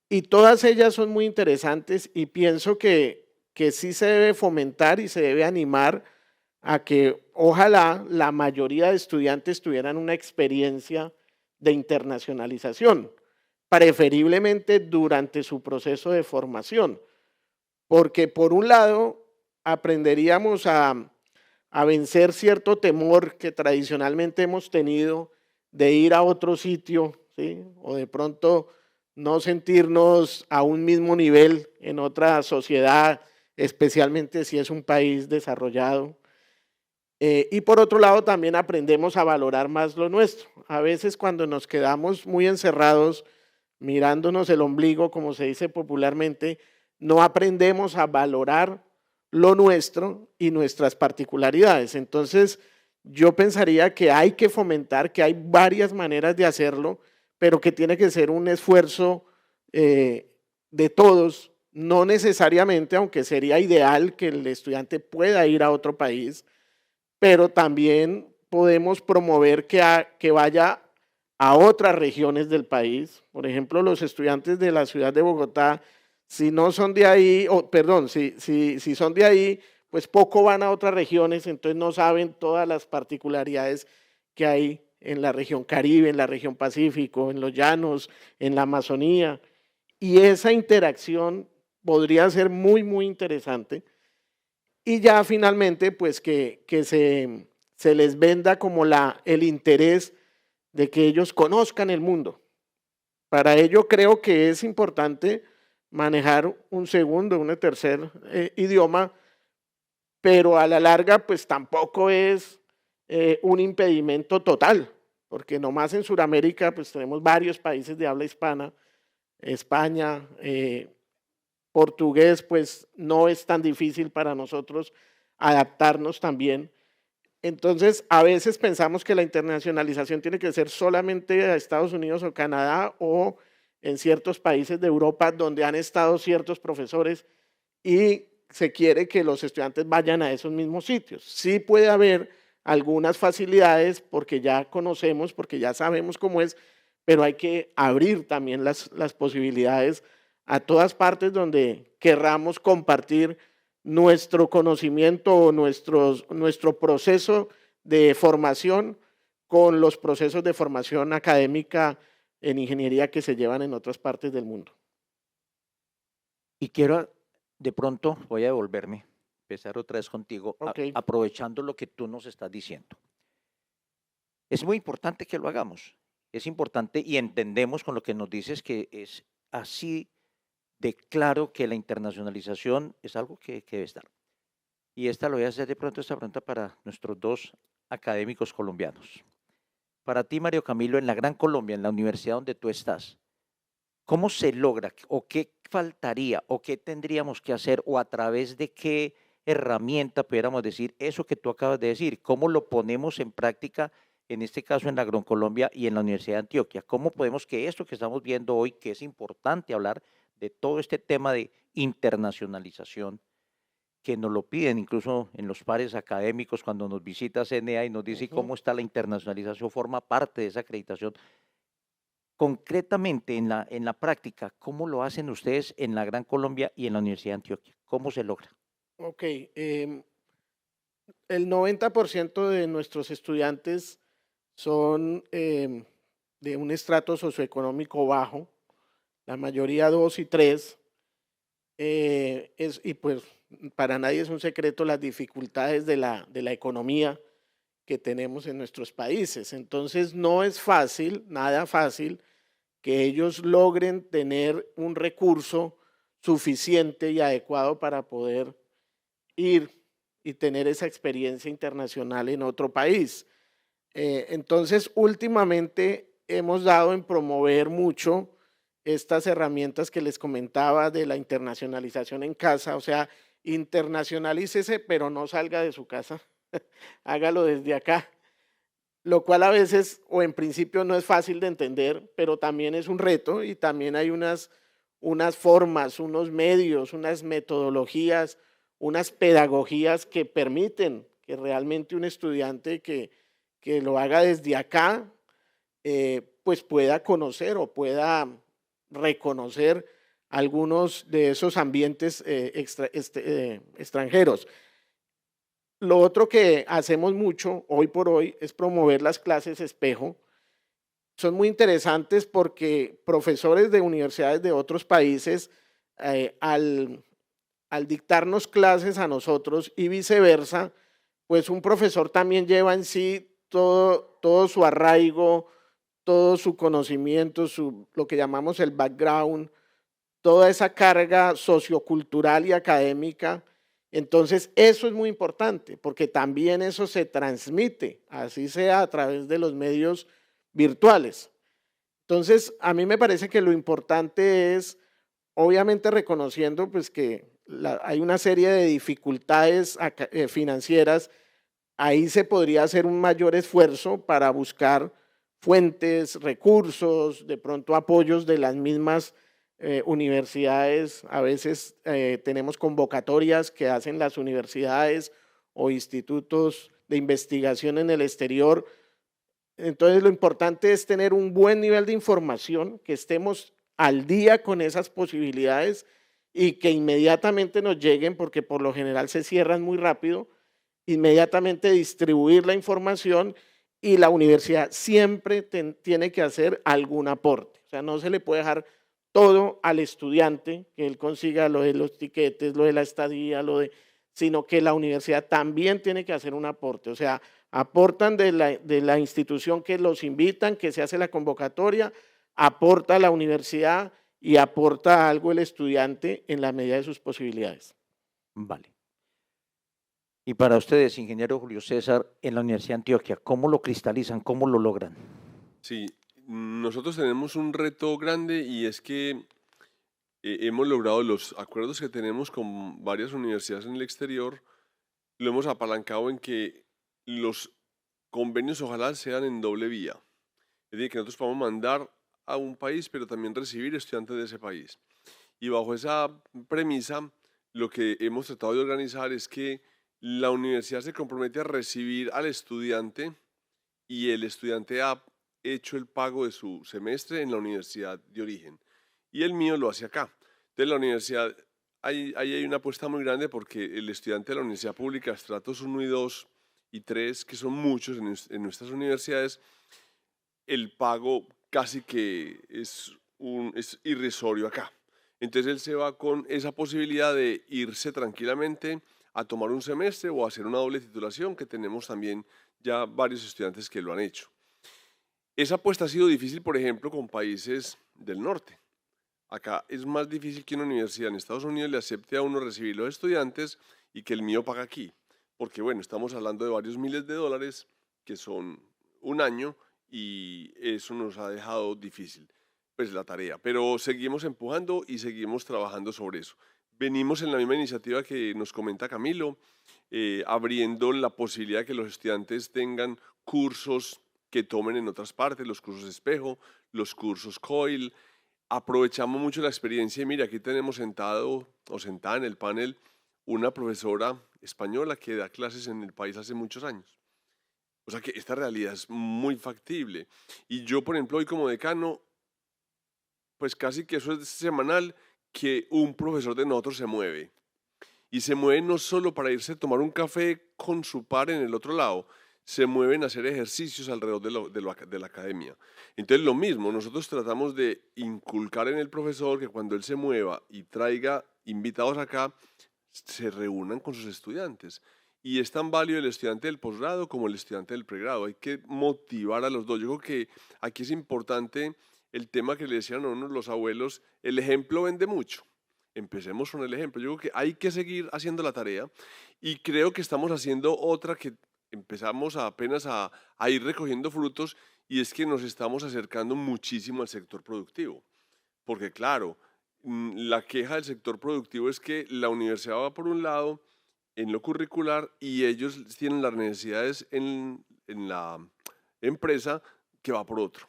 Y todas ellas son muy interesantes y pienso que sí se debe fomentar y se debe animar a que ojalá la mayoría de estudiantes tuvieran una experiencia de internacionalización, preferiblemente durante su proceso de formación, porque por un lado aprenderíamos a vencer cierto temor que tradicionalmente hemos tenido de ir a otro sitio, ¿sí? O de pronto no sentirnos a un mismo nivel en otra sociedad, especialmente si es un país desarrollado. Y por otro lado también aprendemos a valorar más lo nuestro. A veces cuando nos quedamos muy encerrados, mirándonos el ombligo, como se dice popularmente, no aprendemos a valorar lo nuestro y nuestras particularidades. Entonces, yo pensaría que hay que fomentar, que hay varias maneras de hacerlo, pero que tiene que ser un esfuerzo de todos, no necesariamente, aunque sería ideal que el estudiante pueda ir a otro país, pero también podemos promover que vaya a otras regiones del país. Por ejemplo, los estudiantes de la ciudad de Bogotá Si no son de ahí, o perdón, si son de ahí, pues poco van a otras regiones, entonces no saben todas las particularidades que hay en la región Caribe, en la región Pacífico, en los llanos, en la Amazonía. Y esa interacción podría ser muy, muy interesante. Y ya finalmente, pues que se les venda como el interés de que ellos conozcan el mundo. Para ello creo que es importante manejar un segundo, un tercer idioma, pero a la larga pues tampoco es un impedimento total, porque nomás en Sudamérica pues tenemos varios países de habla hispana, España, portugués pues no es tan difícil para nosotros adaptarnos también. Entonces, a veces pensamos que la internacionalización tiene que ser solamente a Estados Unidos o Canadá o en ciertos países de Europa donde han estado ciertos profesores y se quiere que los estudiantes vayan a esos mismos sitios. Sí puede haber algunas facilidades porque ya conocemos, porque ya sabemos cómo es, pero hay que abrir también las posibilidades a todas partes donde querramos compartir nuestro conocimiento o nuestro proceso de formación con los procesos de formación académica en ingeniería que se llevan en otras partes del mundo. Y quiero, de pronto, voy a devolverme, empezar otra vez contigo, Okay. aprovechando lo que tú nos estás diciendo. Es muy importante que lo hagamos, es importante y entendemos con lo que nos dices que es así de claro que la internacionalización es algo que debe estar. Y esta lo voy a hacer de pronto, esta pregunta para nuestros dos académicos colombianos. Para ti, Mario Camilo, en la Gran Colombia, en la universidad donde tú estás, ¿cómo se logra o qué faltaría o qué tendríamos que hacer o a través de qué herramienta pudiéramos decir eso que tú acabas de decir? ¿Cómo lo ponemos en práctica, en este caso en la Gran Colombia y en la Universidad de Antioquia? ¿Cómo podemos que esto que estamos viendo hoy, que es importante hablar de todo este tema de internacionalización, que nos lo piden incluso en los pares académicos cuando nos visita CNA y nos dice cómo está la internacionalización, forma parte de esa acreditación? Concretamente en la práctica, ¿cómo lo hacen ustedes en la Gran Colombia y en la Universidad de Antioquia? ¿Cómo se logra? Ok, el 90% de nuestros estudiantes son de un estrato socioeconómico bajo, la mayoría 2 y 3, y pues para nadie es un secreto las dificultades de la economía que tenemos en nuestros países. Entonces no es fácil, nada fácil, que ellos logren tener un recurso suficiente y adecuado para poder ir y tener esa experiencia internacional en otro país. Entonces, últimamente hemos dado en promover mucho estas herramientas que les comentaba de la internacionalización en casa, o sea, internacionalícese, pero no salga de su casa, hágalo desde acá, lo cual a veces o en principio no es fácil de entender, pero también es un reto y también hay unas formas, unos medios, unas metodologías, unas pedagogías que permiten que realmente un estudiante que lo haga desde acá, pues pueda conocer o pueda reconocer algunos de esos ambientes extranjeros. Lo otro que hacemos mucho hoy por hoy es promover las clases espejo. Son muy interesantes porque profesores de universidades de otros países, al dictarnos clases a nosotros y viceversa, pues un profesor también lleva en sí todo su arraigo, todo su conocimiento, lo que llamamos el background, toda esa carga sociocultural y académica. Entonces, eso es muy importante, porque también eso se transmite, así sea a través de los medios virtuales. Entonces, a mí me parece que lo importante es, obviamente reconociendo pues que hay una serie de dificultades financieras, ahí se podría hacer un mayor esfuerzo para buscar fuentes, recursos, de pronto apoyos de las mismas universidades. A veces tenemos convocatorias que hacen las universidades o institutos de investigación en el exterior. Entonces lo importante es tener un buen nivel de información, que estemos al día con esas posibilidades y que inmediatamente nos lleguen, porque por lo general se cierran muy rápido, inmediatamente distribuir la información y la universidad siempre tiene que hacer algún aporte. O sea, no se le puede dejar todo al estudiante, que él consiga lo de los tiquetes, lo de la estadía, sino que la universidad también tiene que hacer un aporte. O sea, aportan de la institución que los invitan, que se hace la convocatoria, aporta la universidad y aporta algo el estudiante en la medida de sus posibilidades. Vale. Y para ustedes, ingeniero Julio César, en la Universidad de Antioquia, ¿cómo lo cristalizan? ¿Cómo lo logran? Sí, nosotros tenemos un reto grande y es que hemos logrado los acuerdos que tenemos con varias universidades en el exterior, lo hemos apalancado en que los convenios ojalá sean en doble vía. Es decir, que nosotros podamos mandar a un país, pero también recibir estudiantes de ese país. Y bajo esa premisa, lo que hemos tratado de organizar es que la universidad se compromete a recibir al estudiante y el estudiante ha hecho el pago de su semestre en la universidad de origen. Y el mío lo hace acá. Entonces la universidad, ahí hay una apuesta muy grande porque el estudiante de la universidad pública, estratos 1 y 2 y 3, que son muchos en nuestras universidades, el pago casi que es irrisorio acá. Entonces él se va con esa posibilidad de irse tranquilamente a tomar un semestre o a hacer una doble titulación, que tenemos también ya varios estudiantes que lo han hecho. Esa apuesta ha sido difícil, por ejemplo, con países del norte. Acá es más difícil que una universidad en Estados Unidos le acepte a uno recibir los estudiantes y que el mío pague aquí. Porque, bueno, estamos hablando de varios miles de dólares, que son un año, y eso nos ha dejado difícil pues la tarea. Pero seguimos empujando y seguimos trabajando sobre eso. Venimos en la misma iniciativa que nos comenta Camilo, abriendo la posibilidad de que los estudiantes tengan cursos que tomen en otras partes, los cursos espejo, los cursos COIL. Aprovechamos mucho la experiencia y mira, aquí tenemos sentado o sentada en el panel una profesora española que da clases en el país hace muchos años. O sea que esta realidad es muy factible. Y yo, por ejemplo, hoy como decano, pues casi que eso es semanal, que un profesor de nosotros se mueve. Y se mueve no solo para irse a tomar un café con su par en el otro lado, se mueven a hacer ejercicios alrededor de la academia. Entonces lo mismo, nosotros tratamos de inculcar en el profesor que cuando él se mueva y traiga invitados acá, se reúnan con sus estudiantes. Y es tan válido el estudiante del posgrado como el estudiante del pregrado. Hay que motivar a los dos. Yo creo que aquí es importante el tema que le decían a uno los abuelos, el ejemplo vende mucho. Empecemos con el ejemplo. Yo creo que hay que seguir haciendo la tarea y creo que estamos haciendo otra que empezamos apenas a ir recogiendo frutos, y es que nos estamos acercando muchísimo al sector productivo. Porque claro, la queja del sector productivo es que la universidad va por un lado en lo curricular y ellos tienen las necesidades en la empresa que va por otro.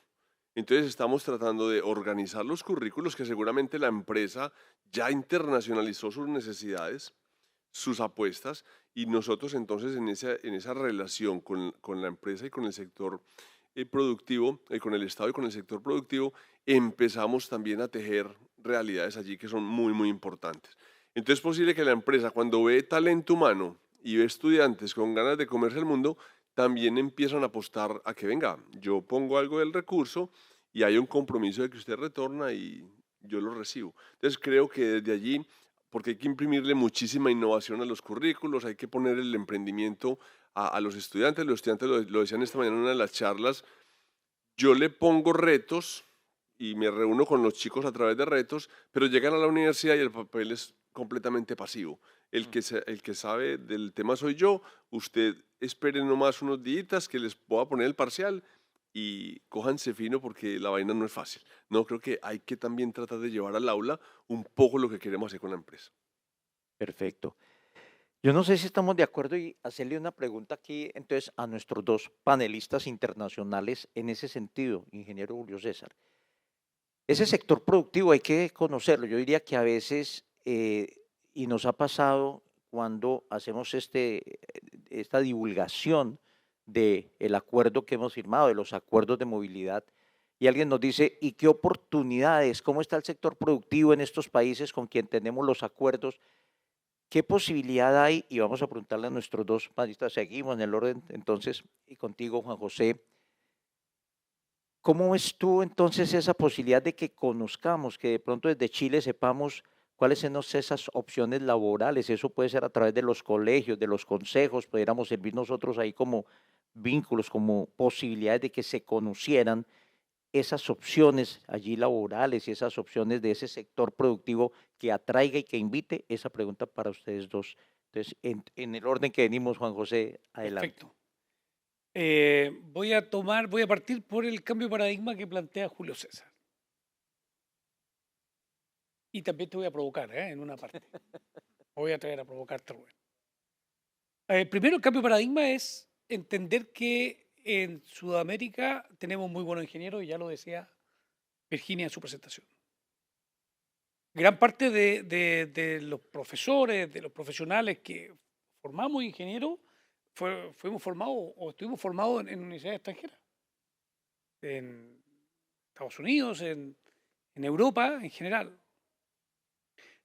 Entonces estamos tratando de organizar los currículos que seguramente la empresa ya internacionalizó sus necesidades, sus apuestas, y nosotros entonces en esa relación con la empresa y con el sector productivo, con el Estado y con el sector productivo, empezamos también a tejer realidades allí que son muy, muy importantes. Entonces es posible que la empresa, cuando ve talento humano y ve estudiantes con ganas de comerse el mundo, también empiezan a apostar a que venga, yo pongo algo del recurso y hay un compromiso de que usted retorna y yo lo recibo. Entonces creo que desde allí, porque hay que imprimirle muchísima innovación a los currículos, hay que poner el emprendimiento a los estudiantes lo decían esta mañana en una de las charlas, yo le pongo retos y me reúno con los chicos a través de retos, pero llegan a la universidad y el papel es completamente pasivo. El que sabe del tema soy yo, usted espere nomás unos días que les voy a poner el parcial y cójanse fino porque la vaina no es fácil. No, creo que hay que también tratar de llevar al aula un poco lo que queremos hacer con la empresa. Perfecto. Yo no sé si estamos de acuerdo y hacerle una pregunta aquí entonces a nuestros dos panelistas internacionales en ese sentido, ingeniero Julio César. Ese sector productivo hay que conocerlo. Yo diría que a veces, y nos ha pasado cuando hacemos esta divulgación del acuerdo que hemos firmado, de los acuerdos de movilidad, y alguien nos dice, ¿y qué oportunidades? ¿Cómo está el sector productivo en estos países con quien tenemos los acuerdos? ¿Qué posibilidad hay? Y vamos a preguntarle a nuestros dos panelistas, seguimos en el orden entonces, y contigo, Juan José. ¿Cómo ves tú entonces esa posibilidad de que conozcamos, que de pronto desde Chile sepamos cuáles son esas opciones laborales? Eso puede ser a través de los colegios, de los consejos, pudiéramos servir nosotros ahí como vínculos, como posibilidades de que se conocieran esas opciones allí laborales y esas opciones de ese sector productivo que atraiga y que invite. Esa pregunta para ustedes dos. Entonces, en el orden que venimos, Juan José, adelante. Perfecto. Voy a partir por el cambio de paradigma que plantea Julio César. Y también te voy a provocar, en una parte. Voy a traer a provocarte, Rubén. Primero, el cambio de paradigma es entender que en Sudamérica tenemos muy buenos ingenieros, y ya lo decía Virginia en su presentación. Gran parte de los profesores, de los profesionales que formamos ingenieros, fuimos formados o estuvimos formados en universidades extranjeras. En Estados Unidos, en Europa en general.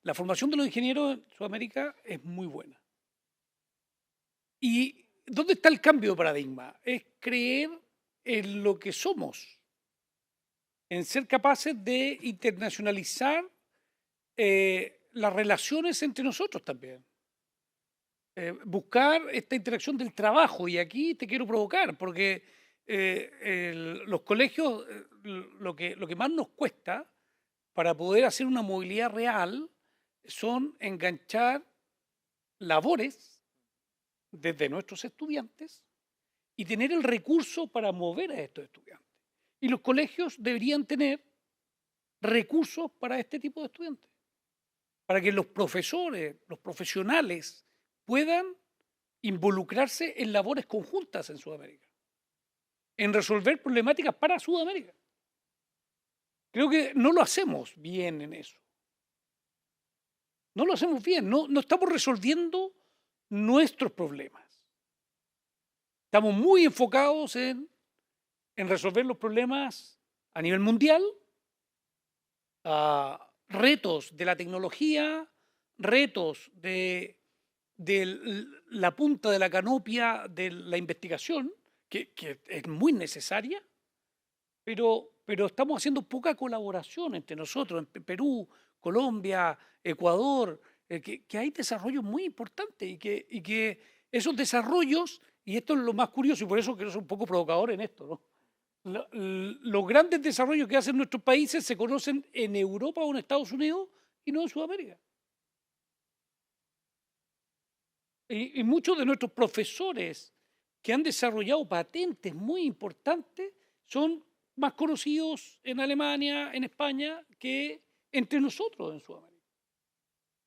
La formación de los ingenieros en Sudamérica es muy buena. ¿Y dónde está el cambio de paradigma? Es creer en lo que somos, en ser capaces de internacionalizar las relaciones entre nosotros también. Buscar esta interacción del trabajo, y aquí te quiero provocar, porque los colegios, lo que más nos cuesta para poder hacer una movilidad real son enganchar labores desde nuestros estudiantes y tener el recurso para mover a estos estudiantes. Y los colegios deberían tener recursos para este tipo de estudiantes, para que los profesores, los profesionales puedan involucrarse en labores conjuntas en Sudamérica, en resolver problemáticas para Sudamérica. Creo que no lo hacemos bien en eso. No lo hacemos bien, no estamos resolviendo nuestros problemas. Estamos muy enfocados en resolver los problemas a nivel mundial, retos de la tecnología, retos de la punta de la canopia de la investigación, que es muy necesaria, pero estamos haciendo poca colaboración entre nosotros, en Perú, Colombia, Ecuador, que hay desarrollos muy importantes y que esos desarrollos, y esto es lo más curioso y por eso quiero ser un poco provocador en esto, ¿no? Los grandes desarrollos que hacen nuestros países se conocen en Europa o en Estados Unidos y no en Sudamérica. Y muchos de nuestros profesores que han desarrollado patentes muy importantes son más conocidos en Alemania, en España, que entre nosotros en Sudamérica.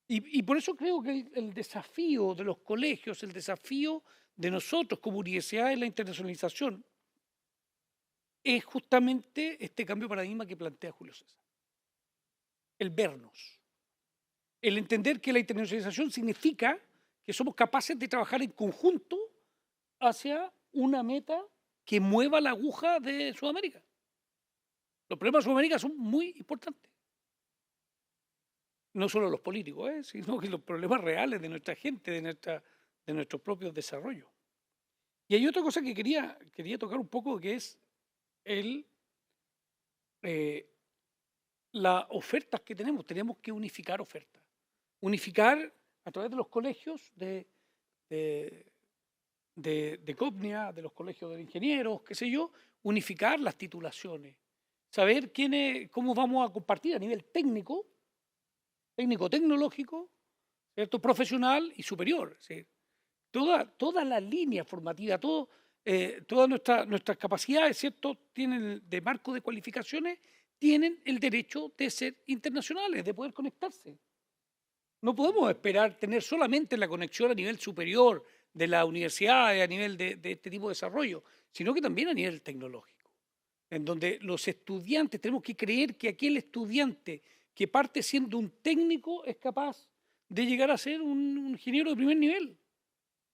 Y por eso creo que el desafío de los colegios, el desafío de nosotros como universidad en la internacionalización, es justamente este cambio de paradigma que plantea Julio César. El vernos. El entender que la internacionalización significa que somos capaces de trabajar en conjunto hacia una meta que mueva la aguja de Sudamérica. Los problemas de Sudamérica son muy importantes. No solo los políticos, sino que los problemas reales de nuestra gente, de nuestros propios desarrollos. Y hay otra cosa que quería tocar un poco, que es las ofertas que tenemos. Tenemos que unificar ofertas. Unificar a través de los colegios de COPNIA, de los colegios de ingenieros, qué sé yo, unificar las titulaciones. Saber cómo vamos a compartir a nivel técnico-tecnológico, ¿cierto? Profesional y superior. ¿Sí? Toda la línea formativa, todas nuestras capacidades, ¿cierto? De marco de cualificaciones, tienen el derecho de ser internacionales, de poder conectarse. No podemos esperar tener solamente la conexión a nivel superior de la universidad, a nivel de este tipo de desarrollo, sino que también a nivel tecnológico, en donde los estudiantes tenemos que creer que aquel estudiante que parte siendo un técnico es capaz de llegar a ser un ingeniero de primer nivel,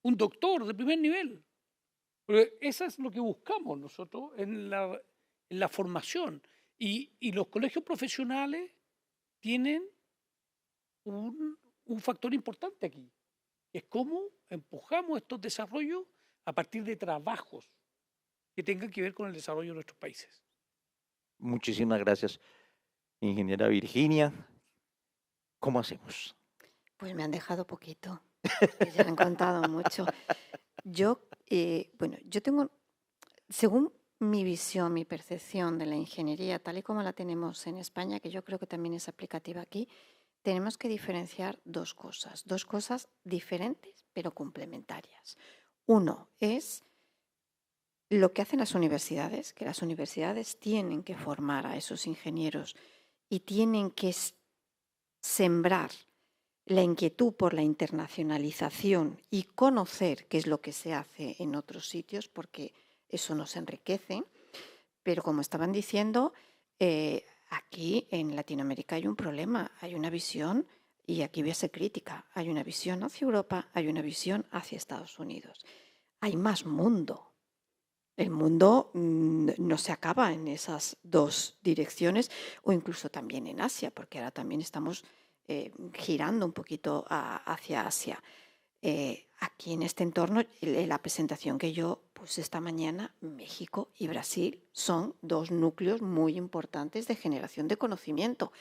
un doctor de primer nivel. Pero eso es lo que buscamos nosotros en en la formación. Y los colegios profesionales tienen un factor importante aquí, que es cómo empujamos estos desarrollos a partir de trabajos que tengan que ver con el desarrollo de nuestros países. Muchísimas gracias, ingeniera Virginia. ¿Cómo hacemos? Pues me han dejado poquito, que ya han contado mucho. Yo tengo, según mi visión, mi percepción de la ingeniería, tal y como la tenemos en España, que yo creo que también es aplicativa aquí, tenemos que diferenciar dos cosas diferentes pero complementarias. Uno es lo que hacen las universidades, que las universidades tienen que formar a esos ingenieros y tienen que sembrar la inquietud por la internacionalización y conocer qué es lo que se hace en otros sitios, porque eso nos enriquece. Pero como estaban diciendo, aquí en Latinoamérica hay un problema, hay una visión, y aquí voy a ser crítica, hay una visión hacia Europa, hay una visión hacia Estados Unidos. Hay más mundo. El mundo no se acaba en esas dos direcciones, o incluso también en Asia, porque ahora también estamos girando un poquito hacia Asia. Aquí en este entorno, la presentación que yo puse esta mañana, México y Brasil son dos núcleos muy importantes de generación de conocimiento.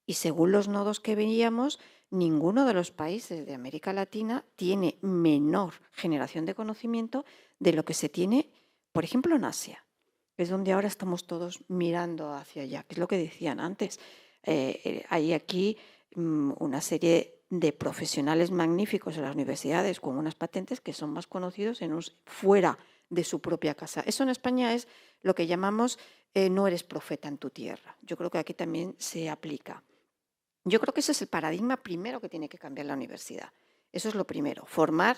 Y según los nodos que veíamos, ninguno de los países de América Latina tiene menor generación de conocimiento de lo que se tiene, por ejemplo, en Asia, que es donde ahora estamos todos mirando hacia allá, que es lo que decían antes. Hay aquí una serie de profesionales magníficos en las universidades con unas patentes que son más conocidos fuera de su propia casa. Eso en España es lo que llamamos no eres profeta en tu tierra. Yo creo que aquí también se aplica. Yo creo que ese es el paradigma primero que tiene que cambiar la universidad. Eso es lo primero, formar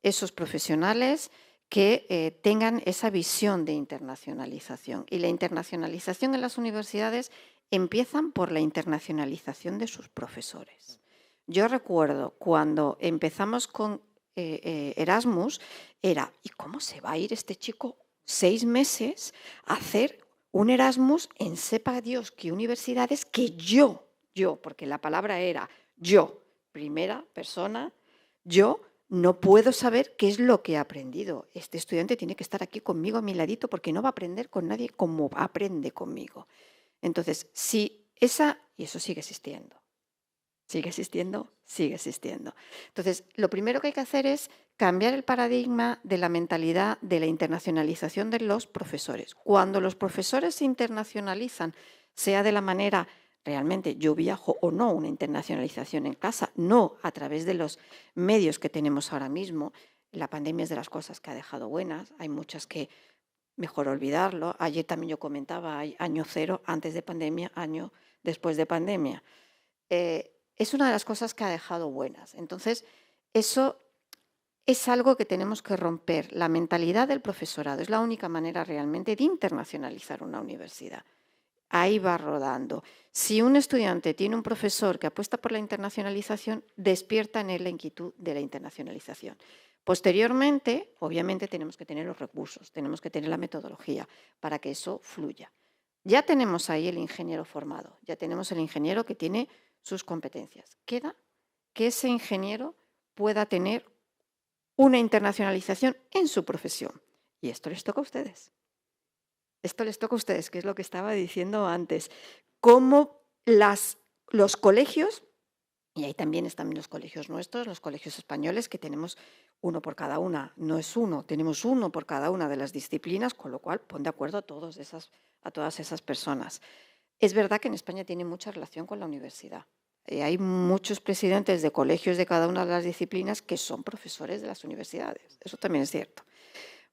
esos profesionales que tengan esa visión de internacionalización. Y la internacionalización en las universidades empiezan por la internacionalización de sus profesores. Yo recuerdo cuando empezamos con Erasmus, era, ¿y cómo se va a ir este chico 6 meses a hacer un Erasmus en sepa Dios qué universidades que yo, porque la palabra era yo, primera persona, yo no puedo saber qué es lo que he aprendido. Este estudiante tiene que estar aquí conmigo a mi ladito porque no va a aprender con nadie como aprende conmigo. Entonces, y eso sigue existiendo. ¿Sigue existiendo? Sigue existiendo. Entonces, lo primero que hay que hacer es cambiar el paradigma de la mentalidad de la internacionalización de los profesores. Cuando los profesores se internacionalizan, sea de la manera realmente yo viajo o no, una internacionalización en casa, no a través de los medios que tenemos ahora mismo. La pandemia es de las cosas que ha dejado buenas, hay muchas que mejor olvidarlo. Ayer también yo comentaba, hay año cero antes de pandemia, año después de pandemia. Es una de las cosas que ha dejado buenas. Entonces, eso es algo que tenemos que romper. La mentalidad del profesorado es la única manera realmente de internacionalizar una universidad. Ahí va rodando. Si un estudiante tiene un profesor que apuesta por la internacionalización, despierta en él la inquietud de la internacionalización. Posteriormente, obviamente, tenemos que tener los recursos, tenemos que tener la metodología para que eso fluya. Ya tenemos ahí el ingeniero formado, ya tenemos el ingeniero que tiene sus competencias. Queda que ese ingeniero pueda tener una internacionalización en su profesión. Y esto les toca a ustedes. Esto les toca a ustedes, que es lo que estaba diciendo antes. Cómo los colegios, y ahí también están los colegios nuestros, los colegios españoles, que tenemos uno por cada una, no es uno, tenemos uno por cada una de las disciplinas, con lo cual pon de acuerdo a todas esas personas. Es verdad que en España tiene mucha relación con la universidad. Hay muchos presidentes de colegios de cada una de las disciplinas que son profesores de las universidades. Eso también es cierto.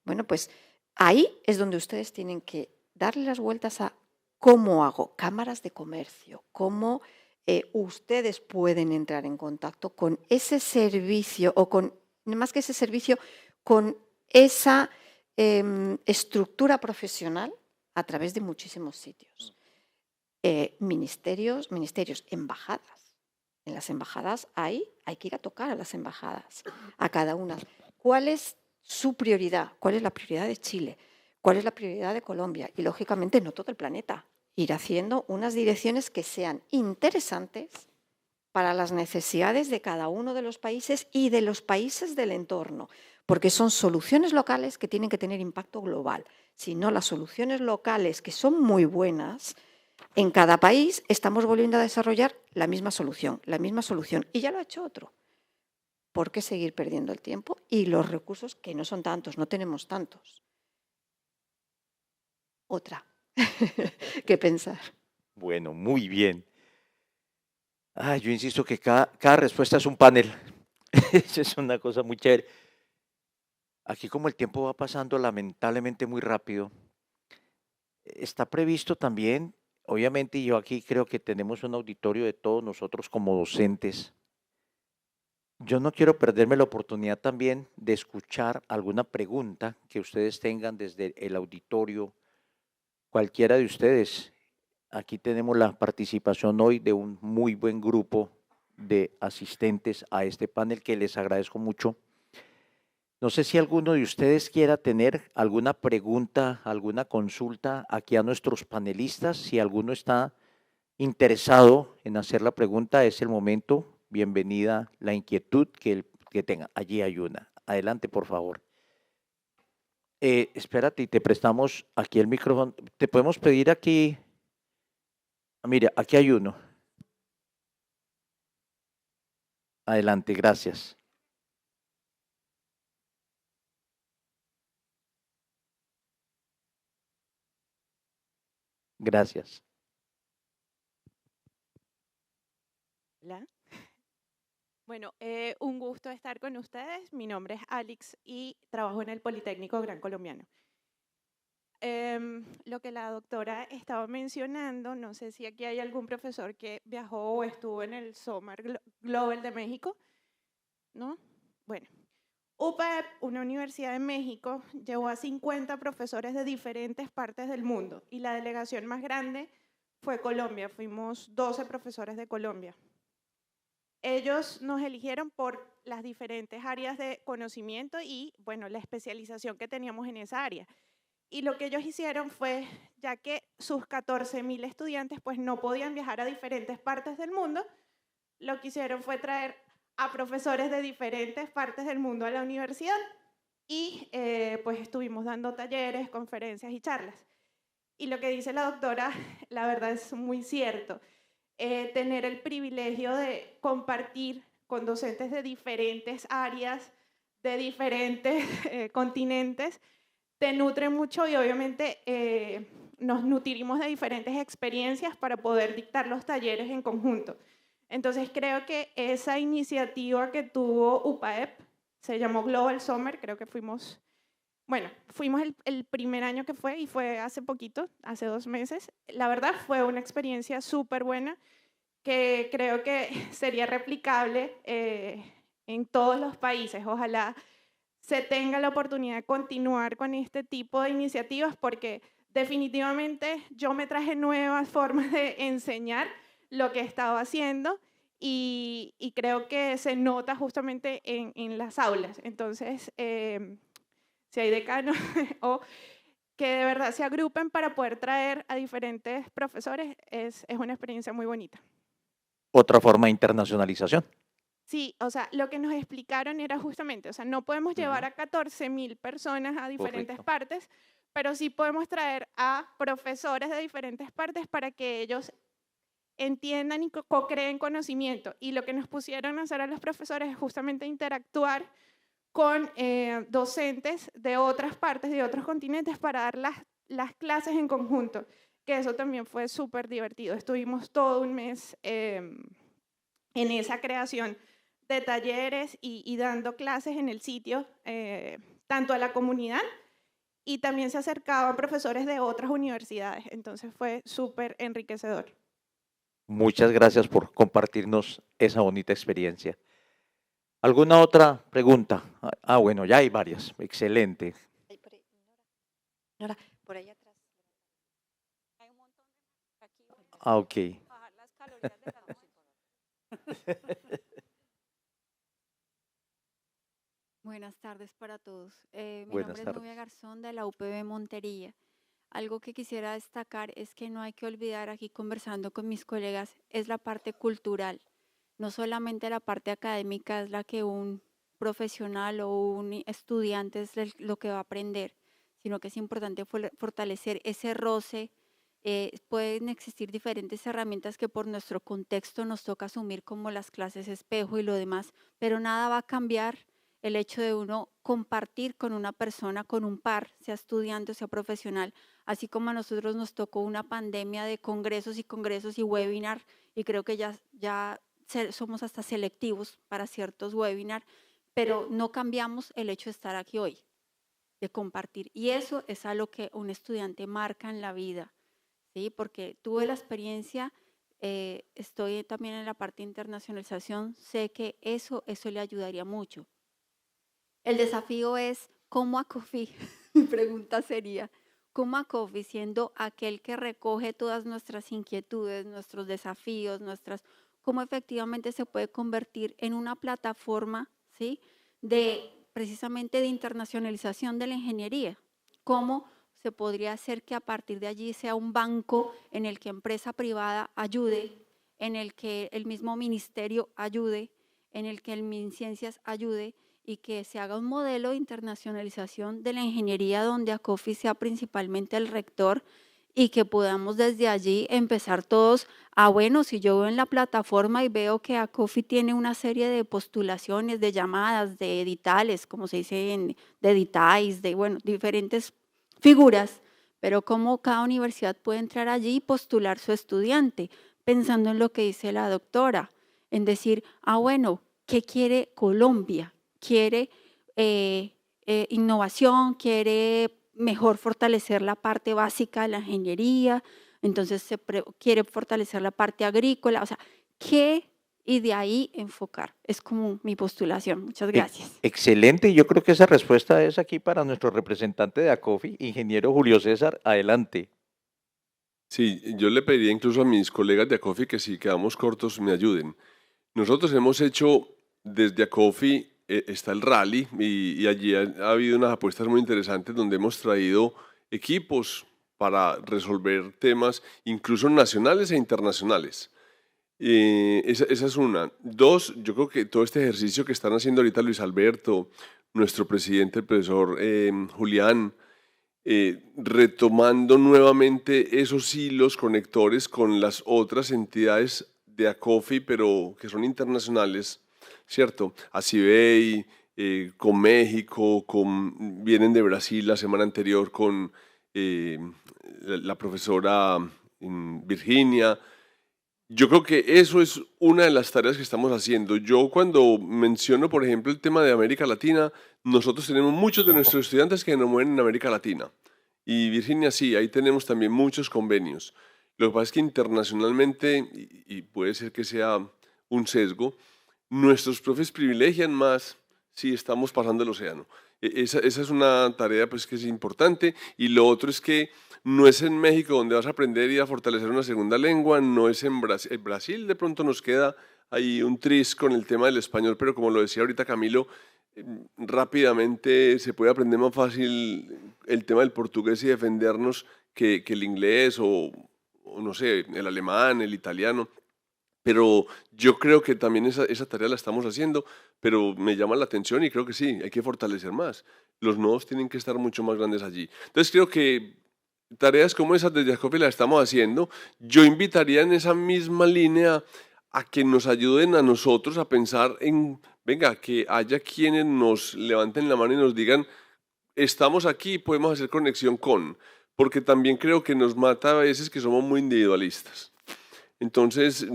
Bueno, pues ahí es donde ustedes tienen que darle las vueltas a cómo hago cámaras de comercio, cómo ustedes pueden entrar en contacto con ese servicio o con, más que ese servicio, con esa estructura profesional a través de muchísimos sitios. Ministerios, embajadas. En las embajadas hay que ir a tocar a las embajadas, a cada una. ¿Cuál es su prioridad? ¿Cuál es la prioridad de Chile? ¿Cuál es la prioridad de Colombia? Y lógicamente no todo el planeta. Ir haciendo unas direcciones que sean interesantes para las necesidades de cada uno de los países y de los países del entorno, porque son soluciones locales que tienen que tener impacto global. Si no, las soluciones locales, que son muy buenas, en cada país estamos volviendo a desarrollar la misma solución, y ya lo ha hecho otro. ¿Por qué seguir perdiendo el tiempo y los recursos, que no son tantos, no tenemos tantos? Otra que pensar. Bueno, muy bien. Yo insisto que cada respuesta es un panel. Eso es una cosa muy chévere. Aquí como el tiempo va pasando lamentablemente muy rápido, está previsto también, obviamente, y yo aquí creo que tenemos un auditorio de todos nosotros como docentes. Yo no quiero perderme la oportunidad también de escuchar alguna pregunta que ustedes tengan desde el auditorio, cualquiera de ustedes. Aquí tenemos la participación hoy de un muy buen grupo de asistentes a este panel que les agradezco mucho. No sé si alguno de ustedes quiera tener alguna pregunta, alguna consulta aquí a nuestros panelistas. Si alguno está interesado en hacer la pregunta, es el momento. Bienvenida la inquietud que tenga. Allí hay una. Adelante, por favor. Espérate, y te prestamos aquí el micrófono. Te podemos pedir aquí. Mira, aquí hay uno. Adelante, gracias. Gracias. Hola. Bueno, un gusto estar con ustedes. Mi nombre es Alex y trabajo en el Politécnico Gran Colombiano. Lo que la doctora estaba mencionando, no sé si aquí hay algún profesor que viajó o estuvo en el Summer Global de México, ¿no? Bueno, UPAEP, una universidad de México, llevó a 50 profesores de diferentes partes del mundo y la delegación más grande fue Colombia, fuimos 12 profesores de Colombia. Ellos nos eligieron por las diferentes áreas de conocimiento y, bueno, la especialización que teníamos en esa área. Y lo que ellos hicieron fue, ya que sus 14.000 estudiantes pues no podían viajar a diferentes partes del mundo, lo que hicieron fue traer a profesores de diferentes partes del mundo a la universidad y pues estuvimos dando talleres, conferencias y charlas. Y lo que dice la doctora, la verdad es muy cierto. Tener el privilegio de compartir con docentes de diferentes áreas, de diferentes continentes, te nutre mucho y obviamente nos nutrimos de diferentes experiencias para poder dictar los talleres en conjunto. Entonces creo que esa iniciativa que tuvo UPAEP, se llamó Global Summer, creo que fuimos el primer año que fue y fue hace poquito, hace 2 meses. La verdad fue una experiencia súper buena que creo que sería replicable en todos los países. Ojalá se tenga la oportunidad de continuar con este tipo de iniciativas porque definitivamente yo me traje nuevas formas de enseñar lo que estaba haciendo y creo que se nota justamente en las aulas. Entonces, si hay decanos o que de verdad se agrupen para poder traer a diferentes profesores, es una experiencia muy bonita. Otra forma de internacionalización. Sí, o sea, lo que nos explicaron era justamente, o sea, no podemos llevar a 14.000 personas a diferentes partes, pero sí podemos traer a profesores de diferentes partes para que ellos entiendan y co-creen conocimiento. Y lo que nos pusieron a hacer a los profesores es justamente interactuar con docentes de otras partes, de otros continentes, para dar las clases en conjunto, que eso también fue súper divertido. Estuvimos todo un mes en esa creación de talleres y dando clases en el sitio, tanto a la comunidad y también se acercaban profesores de otras universidades. Entonces fue súper enriquecedor. Muchas gracias por compartirnos esa bonita experiencia. ¿Alguna otra pregunta? Bueno, ya hay varias. Excelente. Nora, por ahí atrás. Hay un montón de aquí. Ok. Bajar las calorías de la Buenas tardes para todos. Mi Buenas nombre es tardes. Nubia Garzón de la UPB Montería. Algo que quisiera destacar es que no hay que olvidar, aquí conversando con mis colegas, es la parte cultural. No solamente la parte académica es la que un profesional o un estudiante es lo que va a aprender, sino que es importante fortalecer ese roce. Pueden existir diferentes herramientas que por nuestro contexto nos toca asumir, como las clases espejo y lo demás, pero nada va a cambiar el hecho de uno compartir con una persona, con un par, sea estudiante o sea profesional, así como a nosotros nos tocó una pandemia de congresos y webinar, y creo que ya somos hasta selectivos para ciertos webinars, pero no cambiamos el hecho de estar aquí hoy, de compartir. Y eso es algo que un estudiante marca en la vida, ¿sí? Porque tuve la experiencia, estoy también en la parte de internacionalización, sé que eso le ayudaría mucho. El desafío es cómo Acofi, mi pregunta sería, ¿cómo Acofi, siendo aquel que recoge todas nuestras inquietudes, nuestros desafíos, cómo efectivamente se puede convertir en una plataforma, ¿sí?, precisamente de internacionalización de la ingeniería? ¿Cómo se podría hacer que a partir de allí sea un banco en el que empresa privada ayude, en el que el mismo ministerio ayude, en el que el MinCiencias ayude, y que se haga un modelo de internacionalización de la ingeniería donde Acofi sea principalmente el rector, y que podamos desde allí empezar todos bueno, si yo veo en la plataforma y veo que Acofi tiene una serie de postulaciones, de llamadas, de editales, como se dice, de editais, de diferentes figuras, pero cómo cada universidad puede entrar allí y postular su estudiante, pensando en lo que dice la doctora, en decir, bueno, ¿qué quiere Colombia? Quiere innovación, quiere mejor fortalecer la parte básica de la ingeniería, entonces quiere fortalecer la parte agrícola, o sea, ¿qué? Y de ahí enfocar. Es como mi postulación. Muchas gracias. Excelente, yo creo que esa respuesta es aquí para nuestro representante de Acofi, ingeniero Julio César, adelante. Sí, yo le pediría incluso a mis colegas de Acofi que si quedamos cortos me ayuden. Nosotros hemos hecho desde Acofi, está el rally y allí ha habido unas apuestas muy interesantes donde hemos traído equipos para resolver temas incluso nacionales e internacionales. Esa es una. Dos, yo creo que todo este ejercicio que están haciendo ahorita Luis Alberto, nuestro presidente, el profesor Julián, retomando nuevamente esos hilos conectores con las otras entidades de Acofi, pero que son internacionales, ¿cierto? Acibey, con México, vienen de Brasil la semana anterior con la profesora Virginia. Yo creo que eso es una de las tareas que estamos haciendo. Yo cuando menciono, por ejemplo, el tema de América Latina, nosotros tenemos muchos de nuestros estudiantes que nos mueven en América Latina. Y Virginia, sí, ahí tenemos también muchos convenios. Lo que pasa es que internacionalmente, y puede ser que sea un sesgo, nuestros profes privilegian más si estamos pasando el océano. Esa es una tarea pues, que es importante. Y lo otro es que no es en México donde vas a aprender y a fortalecer una segunda lengua, no es en Brasil. En Brasil de pronto nos queda ahí un tris con el tema del español, pero como lo decía ahorita Camilo, rápidamente se puede aprender más fácil el tema del portugués y defendernos que el inglés o no sé, el alemán, el italiano. Pero yo creo que también esa tarea la estamos haciendo, pero me llama la atención y creo que sí, hay que fortalecer más. Los nodos tienen que estar mucho más grandes allí. Entonces creo que tareas como esas desde Acofi las estamos haciendo. Yo invitaría en esa misma línea a que nos ayuden a nosotros a pensar en, venga, que haya quienes nos levanten la mano y nos digan, estamos aquí, podemos hacer conexión con, porque también creo que nos mata a veces que somos muy individualistas. Entonces,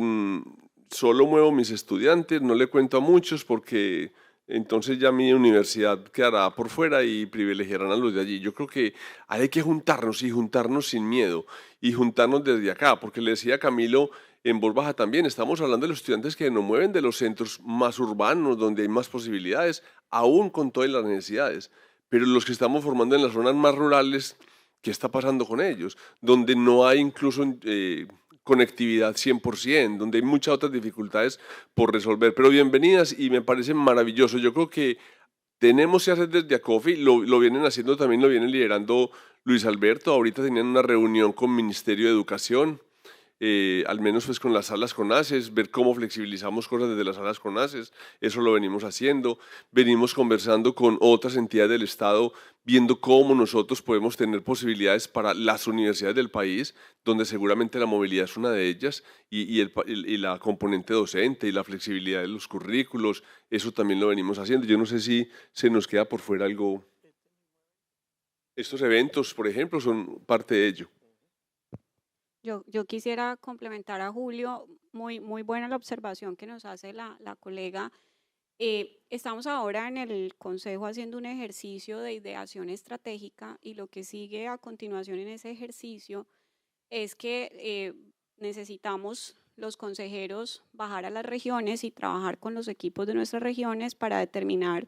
solo muevo mis estudiantes, no le cuento a muchos porque entonces ya mi universidad quedará por fuera y privilegiarán a los de allí. Yo creo que hay que juntarnos y juntarnos sin miedo y juntarnos desde acá, porque le decía a Camilo en voz baja también, estamos hablando de los estudiantes que nos mueven de los centros más urbanos, donde hay más posibilidades, aún con todas las necesidades, pero los que estamos formando en las zonas más rurales, ¿qué está pasando con ellos? Donde no hay incluso conectividad 100%, donde hay muchas otras dificultades por resolver. Pero bienvenidas y me parece maravilloso. Yo creo que tenemos que hacer desde ACOFI, lo vienen haciendo también, lo vienen liderando Luis Alberto. Ahorita tenían una reunión con Ministerio de Educación, al menos pues con las salas CONACES, ver cómo flexibilizamos cosas desde las salas CONACES, eso lo venimos haciendo. Venimos conversando con otras entidades del Estado, viendo cómo nosotros podemos tener posibilidades para las universidades del país, donde seguramente la movilidad es una de ellas, y la componente docente y la flexibilidad de los currículos, eso también lo venimos haciendo. Yo no sé si se nos queda por fuera algo. Estos eventos, por ejemplo, son parte de ello. Yo quisiera complementar a Julio, muy buena la observación que nos hace la colega. Estamos ahora en el Consejo haciendo un ejercicio de ideación estratégica y lo que sigue a continuación en ese ejercicio es que necesitamos los consejeros bajar a las regiones y trabajar con los equipos de nuestras regiones para determinar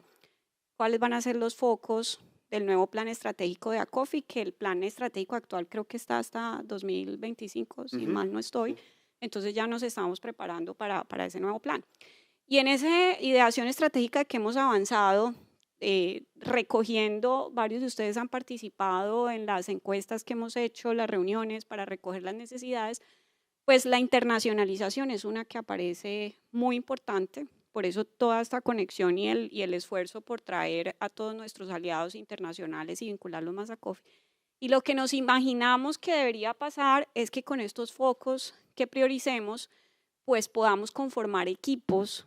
cuáles van a ser los focos del nuevo plan estratégico de ACOFI, que el plan estratégico actual creo que está hasta 2025, si mal no estoy. Entonces ya nos estamos preparando para ese nuevo plan. Y en esa ideación estratégica que hemos avanzado, recogiendo, varios de ustedes han participado en las encuestas que hemos hecho, las reuniones para recoger las necesidades, pues la internacionalización es una que aparece muy importante. Por eso toda esta conexión y el esfuerzo por traer a todos nuestros aliados internacionales y vincularlos más a ACOFI. Y lo que nos imaginamos que debería pasar es que con estos focos que prioricemos, pues podamos conformar equipos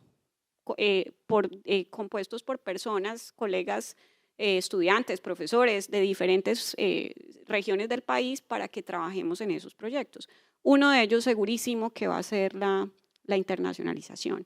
compuestos por personas, colegas, estudiantes, profesores de diferentes regiones del país para que trabajemos en esos proyectos. Uno de ellos segurísimo que va a ser la internacionalización.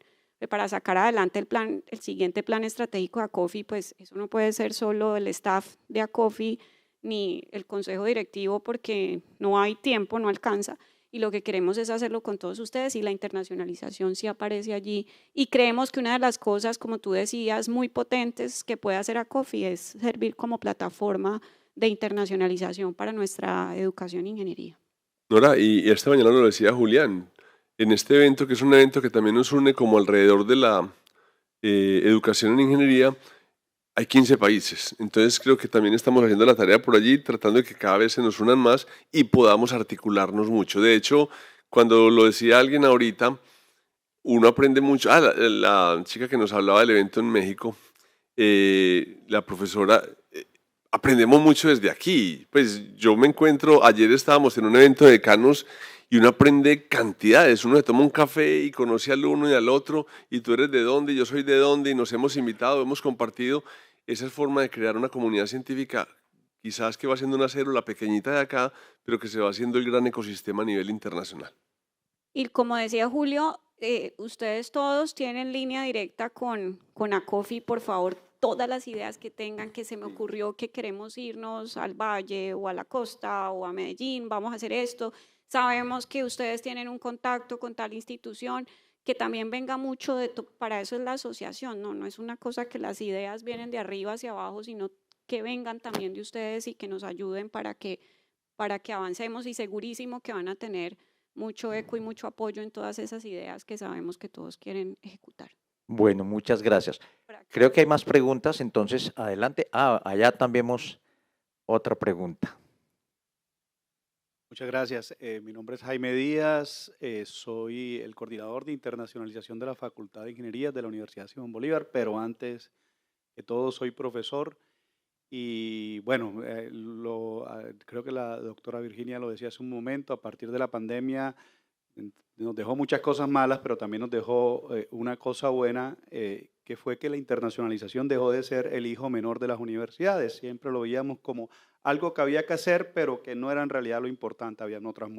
Para sacar adelante el siguiente plan estratégico de ACOFI, pues eso no puede ser solo el staff de ACOFI ni el consejo directivo porque no hay tiempo, no alcanza, y lo que queremos es hacerlo con todos ustedes y la internacionalización sí aparece allí y creemos que una de las cosas, como tú decías, muy potentes que puede hacer ACOFI es servir como plataforma de internacionalización para nuestra educación e ingeniería. Nora, y esta mañana lo decía Julián, en este evento, que es un evento que también nos une como alrededor de la educación en ingeniería, hay 15 países. Entonces creo que también estamos haciendo la tarea por allí, tratando de que cada vez se nos unan más y podamos articularnos mucho. De hecho, cuando lo decía alguien ahorita, uno aprende mucho. La chica que nos hablaba del evento en México, la profesora, aprendemos mucho desde aquí. Pues yo me encuentro, ayer estábamos en un evento de decanos y uno aprende cantidades, uno se toma un café y conoce al uno y al otro, y tú eres de dónde, yo soy de dónde, y nos hemos invitado, hemos compartido. Esa es forma de crear una comunidad científica, quizás que va siendo una célula pequeñita de acá, pero que se va haciendo el gran ecosistema a nivel internacional. Y como decía Julio, ustedes todos tienen línea directa con ACOFI, por favor, todas las ideas que tengan, que se me ocurrió que queremos irnos al Valle o a la costa o a Medellín, vamos a hacer esto. Sabemos que ustedes tienen un contacto con tal institución, que también venga mucho para eso es la asociación, no es una cosa que las ideas vienen de arriba hacia abajo, sino que vengan también de ustedes y que nos ayuden para que avancemos y segurísimo que van a tener mucho eco y mucho apoyo en todas esas ideas que sabemos que todos quieren ejecutar. Bueno, muchas gracias. Creo que hay más preguntas, entonces adelante. Allá también vemos otra pregunta. Muchas gracias. Mi nombre es Jaime Díaz, soy el coordinador de internacionalización de la Facultad de Ingeniería de la Universidad Simón Bolívar, pero antes que todo soy profesor y bueno, creo que la doctora Virginia lo decía hace un momento, a partir de la pandemia nos dejó muchas cosas malas, pero también nos dejó una cosa buena, que fue que la internacionalización dejó de ser el hijo menor de las universidades. Siempre lo veíamos como algo que había que hacer, pero que no era en realidad lo importante. Habían otras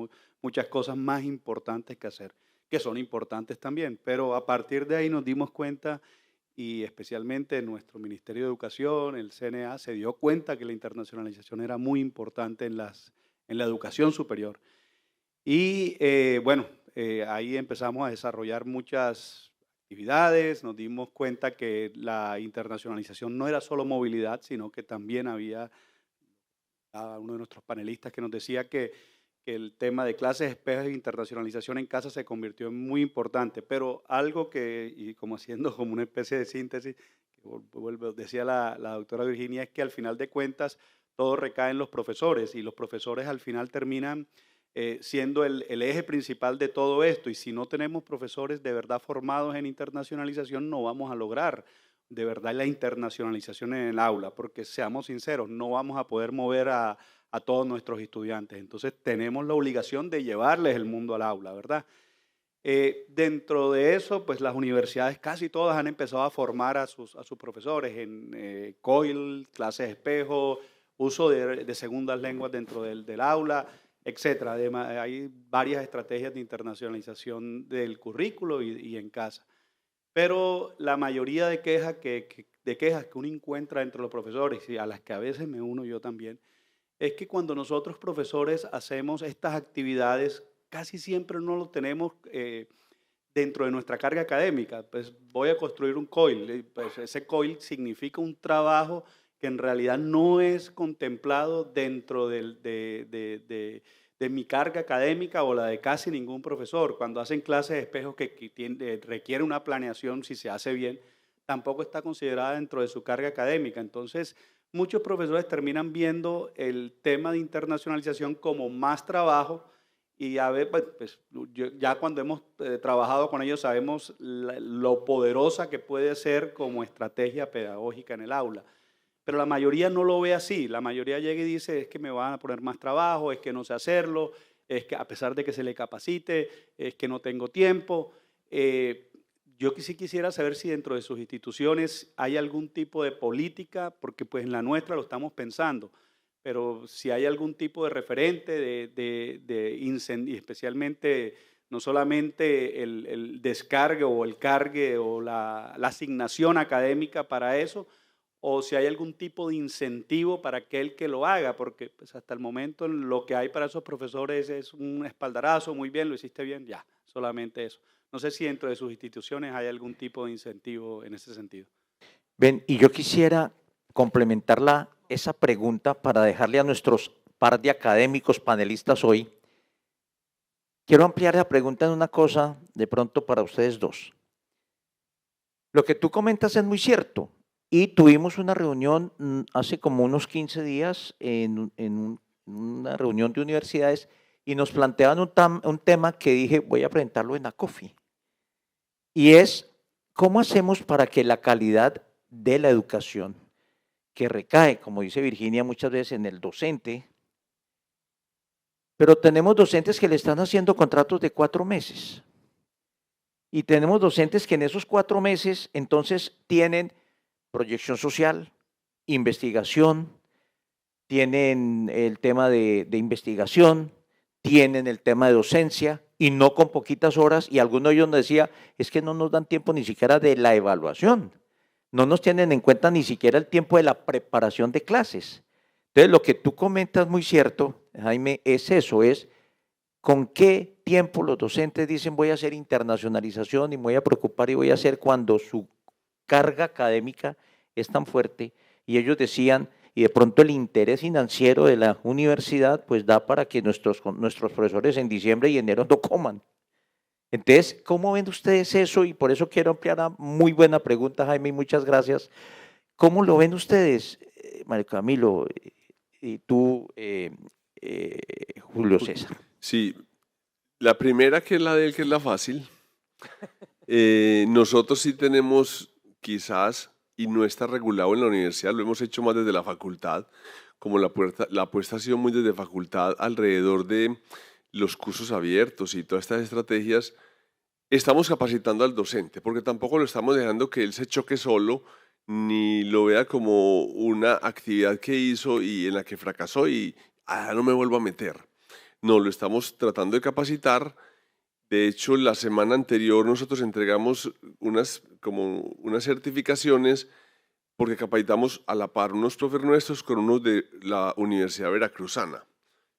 muchas cosas más importantes que hacer, que son importantes también. Pero a partir de ahí nos dimos cuenta, y especialmente nuestro Ministerio de Educación, el CNA, se dio cuenta que la internacionalización era muy importante en la educación superior. Y bueno, ahí empezamos a desarrollar muchas actividades, nos dimos cuenta que la internacionalización no era solo movilidad, sino que también había uno de nuestros panelistas que nos decía que el tema de clases espejas e internacionalización en casa se convirtió en muy importante, pero algo que, y como haciendo como una especie de síntesis, decía la doctora Virginia, es que al final de cuentas todo recae en los profesores y los profesores al final terminan siendo el eje principal de todo esto, y si no tenemos profesores de verdad formados en internacionalización no vamos a lograr de verdad la internacionalización en el aula, porque seamos sinceros, no vamos a poder mover a todos nuestros estudiantes. Entonces tenemos la obligación de llevarles el mundo al aula, ¿verdad? Dentro de eso, pues las universidades casi todas han empezado a formar a sus profesores en COIL, clases espejo, uso de segundas lenguas dentro del aula, etcétera. Además, hay varias estrategias de internacionalización del currículo y en casa. Pero la mayoría de quejas que uno encuentra entre los profesores, y a las que a veces me uno yo también, es que cuando nosotros profesores hacemos estas actividades, casi siempre no lo tenemos dentro de nuestra carga académica. Pues voy a construir un COIL, pues ese COIL significa un trabajo que en realidad no es contemplado dentro de mi carga académica o la de casi ningún profesor. Cuando hacen clases de espejos que requiere una planeación, si se hace bien, tampoco está considerada dentro de su carga académica. Entonces, muchos profesores terminan viendo el tema de internacionalización como más trabajo, y a ver, pues, ya cuando hemos trabajado con ellos sabemos lo poderosa que puede ser como estrategia pedagógica en el aula. Pero la mayoría no lo ve así. La mayoría llega y dice, es que me van a poner más trabajo, es que no sé hacerlo, es que a pesar de que se le capacite, es que no tengo tiempo. Yo sí quisiera saber si dentro de sus instituciones hay algún tipo de política, porque pues en la nuestra lo estamos pensando, pero si hay algún tipo de referente y especialmente no solamente el descargue o el cargue o la asignación académica para eso, o si hay algún tipo de incentivo para aquel que lo haga, porque pues, hasta el momento lo que hay para esos profesores es un espaldarazo, muy bien, lo hiciste bien, ya, solamente eso. No sé si dentro de sus instituciones hay algún tipo de incentivo en ese sentido. Ven, y yo quisiera complementar esa pregunta para dejarle a nuestros par de académicos panelistas hoy. Quiero ampliar la pregunta en una cosa de pronto para ustedes dos. Lo que tú comentas es muy cierto. Y tuvimos una reunión hace como unos 15 días en una reunión de universidades y nos planteaban un tema que dije, voy a presentarlo en ACOFI. Y es, ¿cómo hacemos para que la calidad de la educación, que recae, como dice Virginia, muchas veces en el docente, pero tenemos docentes que le están haciendo contratos de 4 meses. Y tenemos docentes que en esos 4 meses entonces tienen proyección social, investigación, tienen el tema de investigación, tienen el tema de docencia y no con poquitas horas, y alguno de ellos nos decía, es que no nos dan tiempo ni siquiera de la evaluación, no nos tienen en cuenta ni siquiera el tiempo de la preparación de clases. Entonces, lo que tú comentas muy cierto, Jaime, es eso, es con qué tiempo los docentes dicen voy a hacer internacionalización y me voy a preocupar y voy a hacer cuando su carga académica es tan fuerte, y ellos decían, y de pronto el interés financiero de la universidad pues da para que nuestros profesores en diciembre y enero no coman. Entonces, ¿cómo ven ustedes eso? Y por eso quiero ampliar una muy buena pregunta, Jaime, y muchas gracias. ¿Cómo lo ven ustedes, Mario Camilo, y tú, Julio César? Sí, la primera, que es la de él, que es la fácil. Nosotros sí tenemos quizás, y no está regulado en la universidad, lo hemos hecho más desde la facultad, como la apuesta ha sido muy desde facultad alrededor de los cursos abiertos y todas estas estrategias. Estamos capacitando al docente, porque tampoco lo estamos dejando que él se choque solo, ni lo vea como una actividad que hizo y en la que fracasó y no me vuelvo a meter. No, lo estamos tratando de capacitar. De hecho, la semana anterior nosotros entregamos unas certificaciones porque capacitamos a la par unos profes nuestros con unos de la Universidad Veracruzana.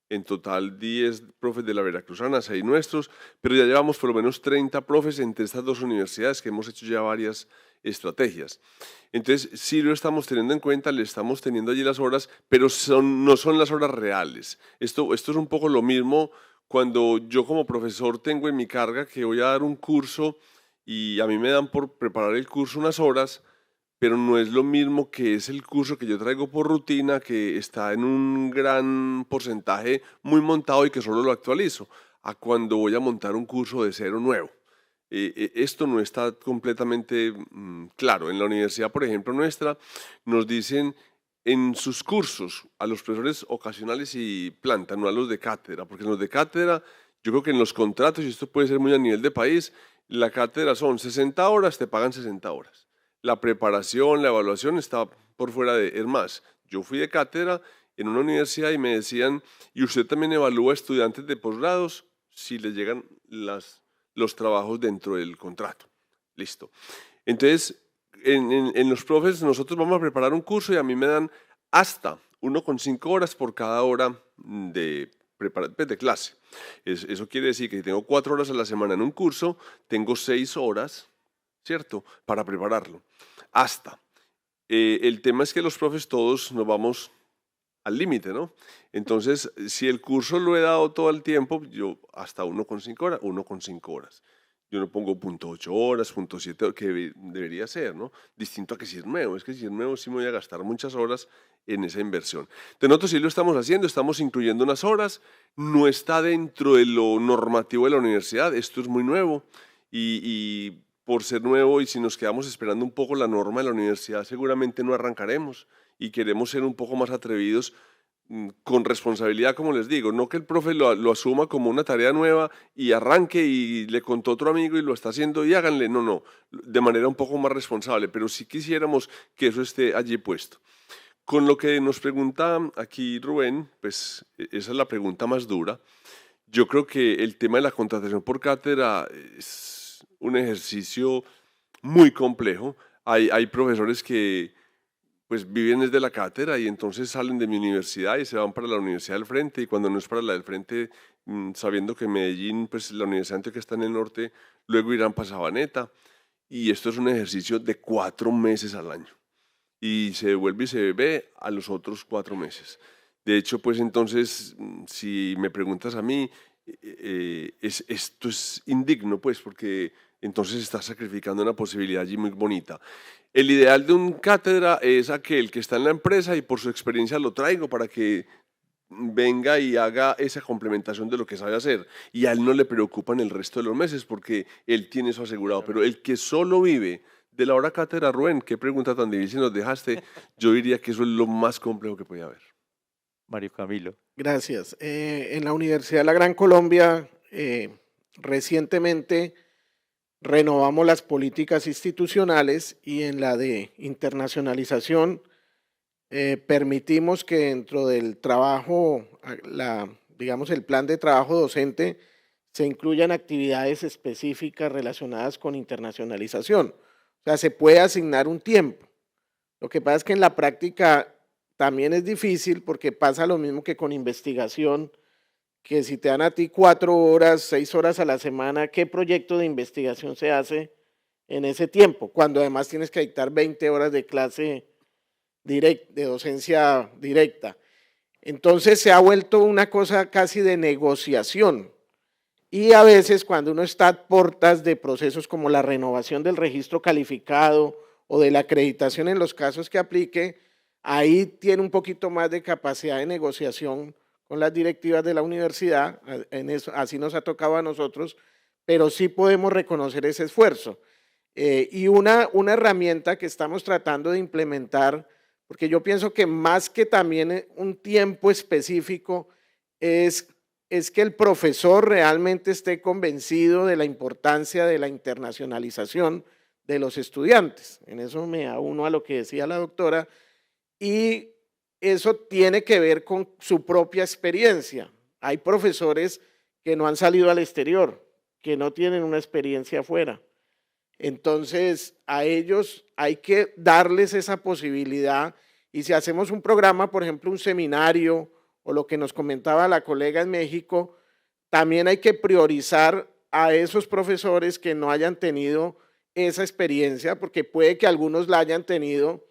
En total 10 profes de la Veracruzana, 6 nuestros, pero ya llevamos por lo menos 30 profes entre estas dos universidades que hemos hecho ya varias estrategias. Entonces, sí lo estamos teniendo en cuenta, le estamos teniendo allí las horas, pero no son las horas reales. Esto es un poco lo mismo cuando yo como profesor tengo en mi carga que voy a dar un curso y a mí me dan por preparar el curso unas horas, pero no es lo mismo que es el curso que yo traigo por rutina, que está en un gran porcentaje muy montado y que solo lo actualizo, a cuando voy a montar un curso de cero nuevo. Esto no está completamente claro. En la universidad, por ejemplo, nuestra, nos dicen en sus cursos a los profesores ocasionales y planta, no a los de cátedra, porque en los de cátedra, yo creo que en los contratos, y esto puede ser muy a nivel de país, la cátedra son 60 horas, te pagan 60 horas. La preparación, la evaluación está por fuera de... Es más, yo fui de cátedra en una universidad y me decían, ¿y usted también evalúa estudiantes de posgrados si les llegan los trabajos dentro del contrato? Listo. Entonces, en los profes nosotros vamos a preparar un curso y a mí me dan hasta 1,5 horas por cada hora de clase. Eso quiere decir que si tengo 4 horas a la semana en un curso, tengo 6 horas, ¿cierto?, para prepararlo. Hasta. El tema es que los profes todos nos vamos al límite, ¿no? Entonces, si el curso lo he dado todo el tiempo, yo hasta 1,5 horas, 1,5 horas. Yo no pongo 0,8 horas, 0,7 horas, que debería ser, ¿no? Distinto a que si es nuevo. Es que si es nuevo sí me voy a gastar muchas horas en esa inversión. Entonces nosotros sí lo estamos haciendo, estamos incluyendo unas horas, no está dentro de lo normativo de la universidad, esto es muy nuevo y por ser nuevo y si nos quedamos esperando un poco la norma de la universidad seguramente no arrancaremos y queremos ser un poco más atrevidos con responsabilidad, como les digo, no que el profe lo asuma como una tarea nueva y arranque y le contó otro amigo y lo está haciendo y háganle, no, de manera un poco más responsable, pero sí quisiéramos que eso esté allí puesto. Con lo que nos pregunta aquí Rubén, pues esa es la pregunta más dura. Yo creo que el tema de la contratación por cátedra es un ejercicio muy complejo. Hay profesores que pues viven desde la cátedra y entonces salen de mi universidad y se van para la universidad del frente y cuando no es para la del frente, sabiendo que Medellín, pues la universidad Antioquia está en el norte, luego irán para Sabaneta y esto es un ejercicio de 4 meses al año y se vuelve y se ve a los otros 4 meses. De hecho, pues entonces, si me preguntas a mí, esto es indigno, pues, porque entonces está sacrificando una posibilidad allí muy bonita. El ideal de un cátedra es aquel que está en la empresa y por su experiencia lo traigo para que venga y haga esa complementación de lo que sabe hacer. Y a él no le preocupan el resto de los meses porque él tiene eso asegurado. Pero el que solo vive de la hora cátedra, Rubén, qué pregunta tan difícil nos dejaste, yo diría que eso es lo más complejo que puede haber. Mario Camilo. Gracias. En la Universidad de la Gran Colombia, recientemente renovamos las políticas institucionales y en la de internacionalización permitimos que dentro del trabajo, digamos el plan de trabajo docente, se incluyan actividades específicas relacionadas con internacionalización. O sea, se puede asignar un tiempo. Lo que pasa es que en la práctica también es difícil porque pasa lo mismo que con investigación, que si te dan a ti 4 horas, 6 horas a la semana, ¿qué proyecto de investigación se hace en ese tiempo? Cuando además tienes que dictar 20 horas de clase de docencia directa. Entonces se ha vuelto una cosa casi de negociación. Y a veces cuando uno está a puertas de procesos como la renovación del registro calificado o de la acreditación en los casos que aplique, ahí tiene un poquito más de capacidad de negociación con las directivas de la universidad, en eso, así nos ha tocado a nosotros, pero sí podemos reconocer ese esfuerzo. Y una herramienta que estamos tratando de implementar, porque yo pienso que más que también un tiempo específico, es que el profesor realmente esté convencido de la importancia de la internacionalización de los estudiantes. En eso me auno a lo que decía la doctora, y eso tiene que ver con su propia experiencia. Hay profesores que no han salido al exterior, que no tienen una experiencia afuera. Entonces, a ellos hay que darles esa posibilidad y si hacemos un programa, por ejemplo, un seminario o lo que nos comentaba la colega en México, también hay que priorizar a esos profesores que no hayan tenido esa experiencia, porque puede que algunos la hayan tenido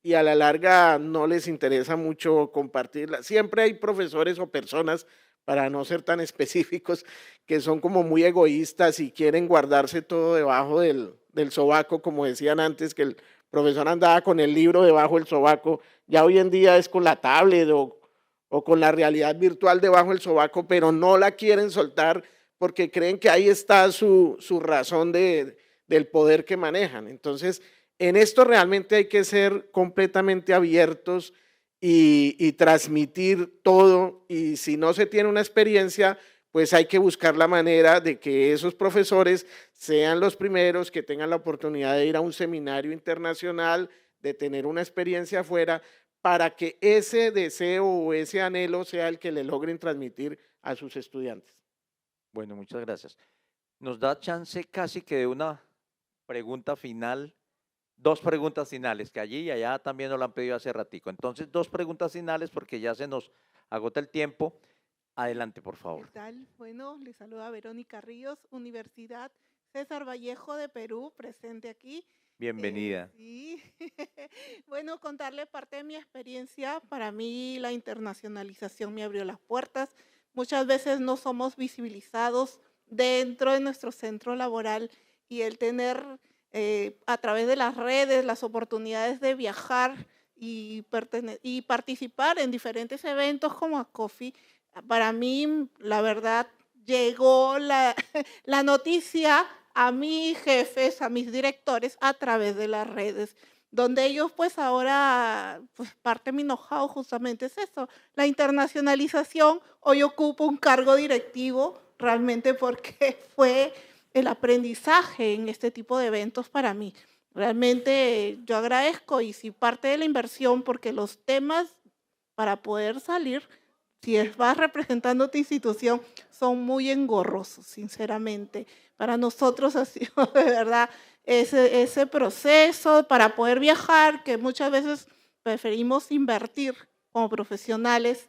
y a la larga no les interesa mucho compartirla. Siempre hay profesores o personas, para no ser tan específicos, que son como muy egoístas y quieren guardarse todo debajo del sobaco, como decían antes, que el profesor andaba con el libro debajo del sobaco, ya hoy en día es con la tablet o con la realidad virtual debajo del sobaco, pero no la quieren soltar porque creen que ahí está su razón del poder que manejan. Entonces, en esto realmente hay que ser completamente abiertos y transmitir todo, y si no se tiene una experiencia, pues hay que buscar la manera de que esos profesores sean los primeros que tengan la oportunidad de ir a un seminario internacional, de tener una experiencia afuera, para que ese deseo o ese anhelo sea el que le logren transmitir a sus estudiantes. Bueno, muchas gracias. Nos da chance casi que de una pregunta final, 2 preguntas finales, que allí y allá también nos lo han pedido hace ratico. Entonces, 2 preguntas finales porque ya se nos agota el tiempo. Adelante, por favor. ¿Qué tal? Bueno, les saluda Verónica Ríos, Universidad César Vallejo de Perú, presente aquí. Bienvenida. Sí. Bueno, contarle parte de mi experiencia. Para mí la internacionalización me abrió las puertas. Muchas veces no somos visibilizados dentro de nuestro centro laboral, y el tener a través de las redes las oportunidades de viajar y participar en diferentes eventos como ACOFI, para mí, la verdad, llegó la noticia a mis jefes, a mis directores, a través de las redes, donde ellos pues ahora, pues parte de mi know-how justamente es eso, la internacionalización. Hoy ocupo un cargo directivo realmente porque fue el aprendizaje en este tipo de eventos para mí. Realmente yo agradezco, y si parte de la inversión, porque los temas para poder salir, si vas representando tu institución, son muy engorrosos, sinceramente. Para nosotros ha sido de verdad ese proceso para poder viajar, que muchas veces preferimos invertir como profesionales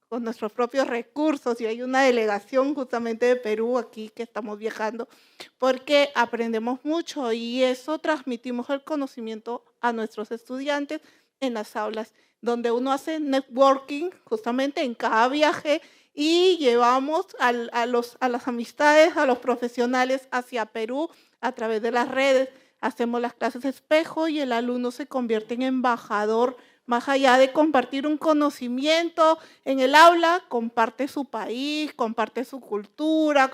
con nuestros propios recursos, y hay una delegación justamente de Perú aquí que estamos viajando, porque aprendemos mucho y eso transmitimos el conocimiento a nuestros estudiantes en las aulas, donde uno hace networking justamente en cada viaje y llevamos a las amistades, a los profesionales hacia Perú a través de las redes. Hacemos las clases de espejo y el alumno se convierte en embajador. Más allá de compartir un conocimiento en el aula, comparte su país, comparte su cultura,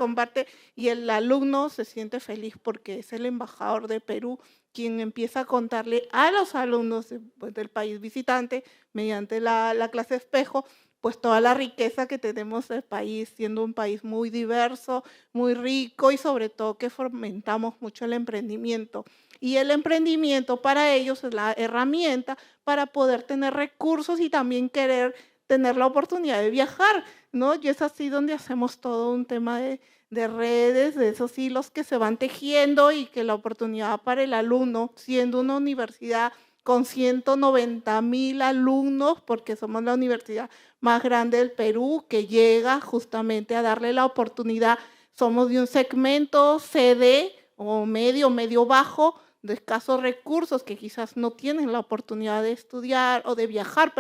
y el alumno se siente feliz porque es el embajador de Perú quien empieza a contarle a los alumnos del país visitante, mediante la clase espejo, pues toda la riqueza que tenemos del país, siendo un país muy diverso, muy rico, y sobre todo que fomentamos mucho el emprendimiento. Y el emprendimiento para ellos es la herramienta para poder tener recursos y también querer tener la oportunidad de viajar, ¿no? Y es así donde hacemos todo un tema de redes, de esos hilos que se van tejiendo, y que la oportunidad para el alumno, siendo una universidad con 190,000 alumnos, porque somos la universidad más grande del Perú, que llega justamente a darle la oportunidad. Somos de un segmento CD o medio bajo, de escasos recursos, que quizás no tienen la oportunidad de estudiar o de viajar,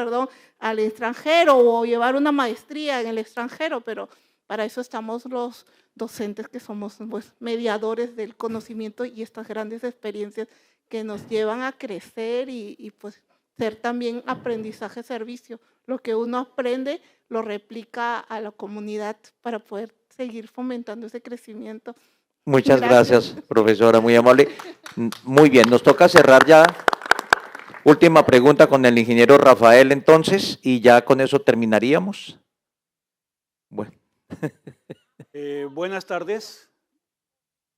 al extranjero o llevar una maestría en el extranjero, pero para eso estamos los docentes, que somos pues mediadores del conocimiento y estas grandes experiencias que nos llevan a crecer y pues ser también aprendizaje-servicio. Lo que uno aprende lo replica a la comunidad para poder seguir fomentando ese crecimiento. Muchas gracias, profesora, muy amable. Muy bien, nos toca cerrar ya. Última pregunta con el ingeniero Rafael entonces, y ya con eso terminaríamos. Bueno. Buenas tardes.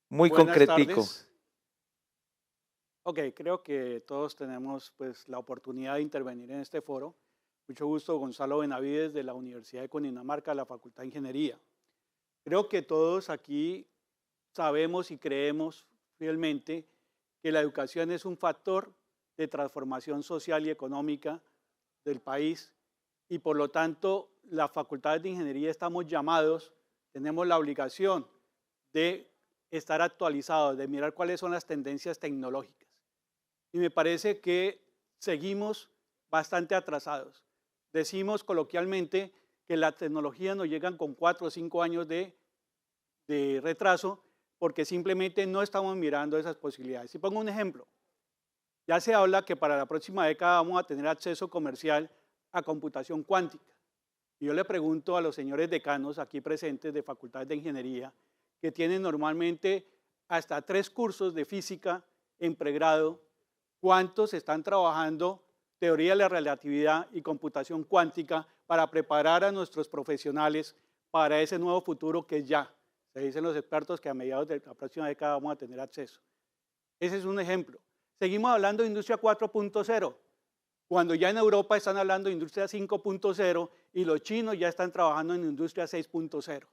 Muy Buenas concretico. tardes. Ok, creo que todos tenemos pues, la oportunidad de intervenir en este foro. Mucho gusto, Gonzalo Benavides, de la Universidad de Cundinamarca, de la Facultad de Ingeniería. Creo que todos aquí sabemos y creemos fielmente que la educación es un factor de transformación social y económica del país, y por lo tanto las facultades de ingeniería estamos llamados, tenemos la obligación de estar actualizados, de mirar cuáles son las tendencias tecnológicas. Y me parece que seguimos bastante atrasados. Decimos coloquialmente que las tecnologías nos llegan con 4 o 5 años de retraso, porque simplemente no estamos mirando esas posibilidades. Si pongo un ejemplo, Ya se habla que para la próxima década vamos a tener acceso comercial a computación cuántica. Y yo le pregunto a los señores decanos aquí presentes de facultades de ingeniería, que tienen normalmente hasta 3 cursos de física en pregrado, ¿cuántos están trabajando teoría de la relatividad y computación cuántica para preparar a nuestros profesionales para ese nuevo futuro que ya, se dicen los expertos que a mediados de la próxima década vamos a tener acceso? Ese es un ejemplo. Seguimos hablando de industria 4.0, cuando ya en Europa están hablando de industria 5.0 y los chinos ya están trabajando en industria 6.0.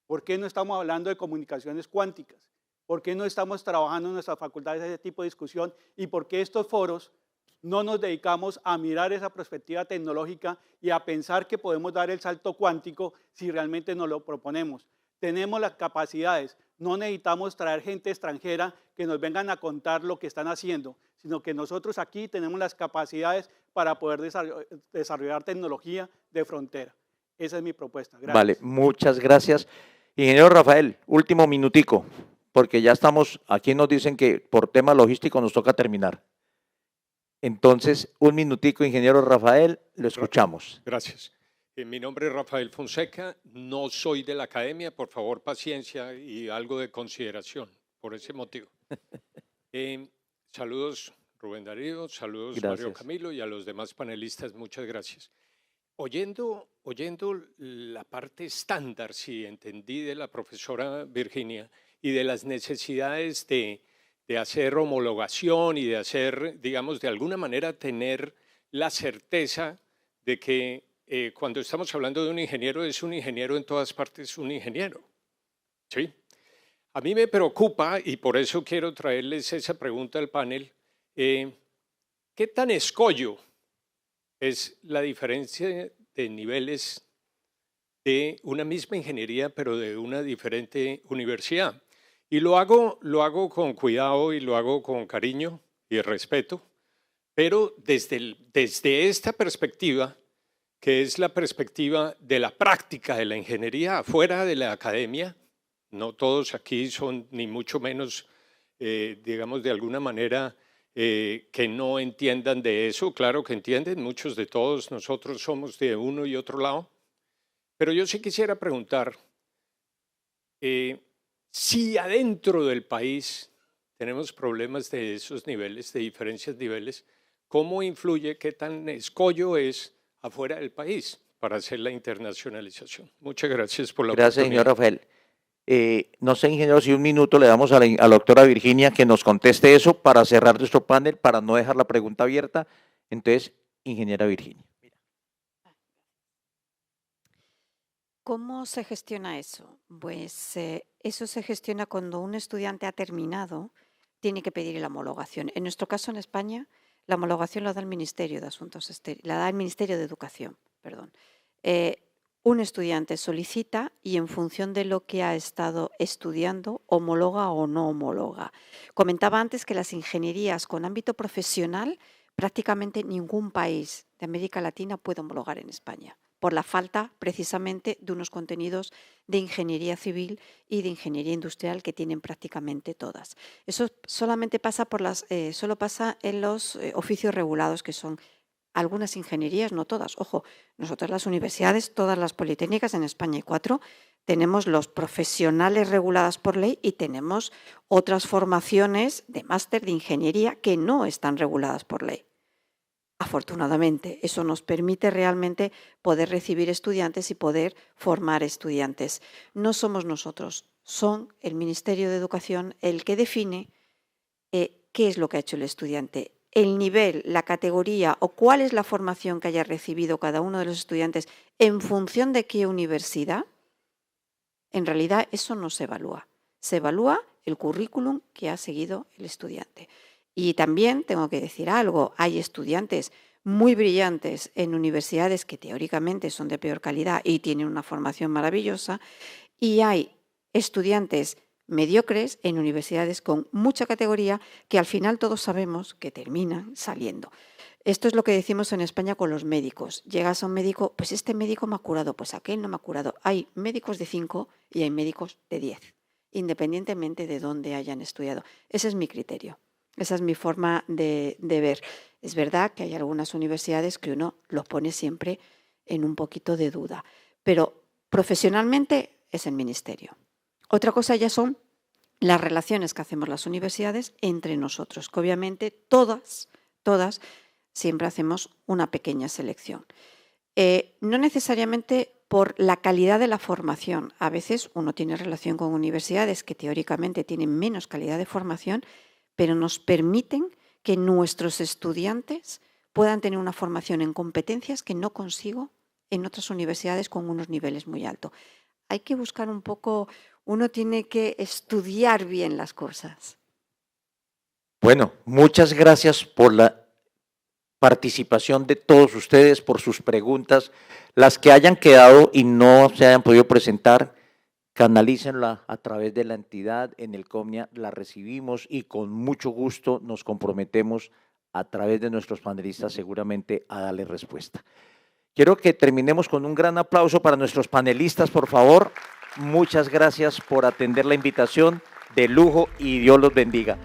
¿Por qué no estamos hablando de comunicaciones cuánticas? ¿Por qué no estamos trabajando en nuestras facultades ese tipo de discusión? ¿Y por qué estos foros no nos dedicamos a mirar esa perspectiva tecnológica y a pensar que podemos dar el salto cuántico si realmente nos lo proponemos? Tenemos las capacidades, no necesitamos traer gente extranjera que nos vengan a contar lo que están haciendo, sino que nosotros aquí tenemos las capacidades para poder desarrollar tecnología de frontera. Esa es mi propuesta. Gracias. Vale, muchas gracias. Ingeniero Rafael, último minutico, porque ya estamos, aquí nos dicen que por tema logístico nos toca terminar. Entonces, un minutico, ingeniero Rafael, lo escuchamos. Gracias. Mi nombre es Rafael Fonseca, no soy de la academia, por favor, paciencia y algo de consideración por ese motivo. Saludos Rubén Darío, saludos Gracias. Mario Camilo y a los demás panelistas, muchas gracias. Oyendo la parte estándar, si entendí, de la profesora Virginia y de las necesidades de hacer homologación y de hacer, digamos, de alguna manera tener la certeza de que cuando estamos hablando de un ingeniero, es un ingeniero en todas partes, un ingeniero. ¿Sí? A mí me preocupa, y por eso quiero traerles esa pregunta al panel, ¿qué tan escollo es la diferencia de niveles de una misma ingeniería, pero de una diferente universidad? Y lo hago con cuidado y lo hago con cariño y respeto, pero desde esta perspectiva, que es la perspectiva de la práctica de la ingeniería afuera de la academia. No todos aquí son ni mucho menos, digamos, de alguna manera que no entiendan de eso. Claro que entienden, muchos de todos nosotros somos de uno y otro lado. Pero yo sí quisiera preguntar si adentro del país tenemos problemas de esos niveles, de diferencias de niveles, ¿cómo influye, qué tan escollo es afuera del país para hacer la internacionalización? Muchas gracias por la oportunidad. Gracias, señor Rafael. No sé, ingeniero, si un minuto le damos a la doctora Virginia que nos conteste eso para cerrar nuestro panel, para no dejar la pregunta abierta. Entonces, ingeniera Virginia. ¿Cómo se gestiona eso? Pues eso se gestiona cuando un estudiante ha terminado, tiene que pedir la homologación. En nuestro caso, en España, la homologación la da el Ministerio de Asuntos Exteriores, la da el Ministerio de Educación, perdón. Un estudiante solicita y en función de lo que ha estado estudiando, homologa o no homologa. Comentaba antes que las ingenierías con ámbito profesional, prácticamente ningún país de América Latina puede homologar en España, por la falta precisamente de unos contenidos de ingeniería civil y de ingeniería industrial que tienen prácticamente todas. Eso solamente pasa solo pasa en los oficios regulados, que son algunas ingenierías, no todas. Ojo, nosotros las universidades, todas las politécnicas, en España hay 4, tenemos los profesionales reguladas por ley y tenemos otras formaciones de máster de ingeniería que no están reguladas por ley. Afortunadamente, eso nos permite realmente poder recibir estudiantes y poder formar estudiantes. No somos nosotros, son el Ministerio de Educación el que define qué es lo que ha hecho el estudiante, el nivel, la categoría o cuál es la formación que haya recibido cada uno de los estudiantes en función de qué universidad. En realidad eso no se evalúa. Se evalúa el currículum que ha seguido el estudiante. Y también tengo que decir algo, hay estudiantes muy brillantes en universidades que teóricamente son de peor calidad y tienen una formación maravillosa, y hay estudiantes mediocres en universidades con mucha categoría que al final todos sabemos que terminan saliendo. Esto es lo que decimos en España con los médicos. Llegas a un médico, pues este médico me ha curado, pues aquel no me ha curado. Hay médicos de 5 y hay médicos de 10, independientemente de dónde hayan estudiado. Ese es mi criterio. Esa es mi forma de ver. Es verdad que hay algunas universidades que uno los pone siempre en un poquito de duda, pero profesionalmente es el ministerio. Otra cosa ya son las relaciones que hacemos las universidades entre nosotros, que obviamente todas siempre hacemos una pequeña selección. No necesariamente por la calidad de la formación. A veces uno tiene relación con universidades que teóricamente tienen menos calidad de formación, pero nos permiten que nuestros estudiantes puedan tener una formación en competencias que no consigo en otras universidades con unos niveles muy altos. Hay que buscar un poco, uno tiene que estudiar bien las cosas. Bueno, muchas gracias por la participación de todos ustedes, por sus preguntas. Las que hayan quedado y no se hayan podido presentar, canalícenla a través de la entidad. En el COMNIA la recibimos y con mucho gusto nos comprometemos a través de nuestros panelistas seguramente a darle respuesta. Quiero que terminemos con un gran aplauso para nuestros panelistas, por favor. Muchas gracias por atender la invitación, de lujo, y Dios los bendiga.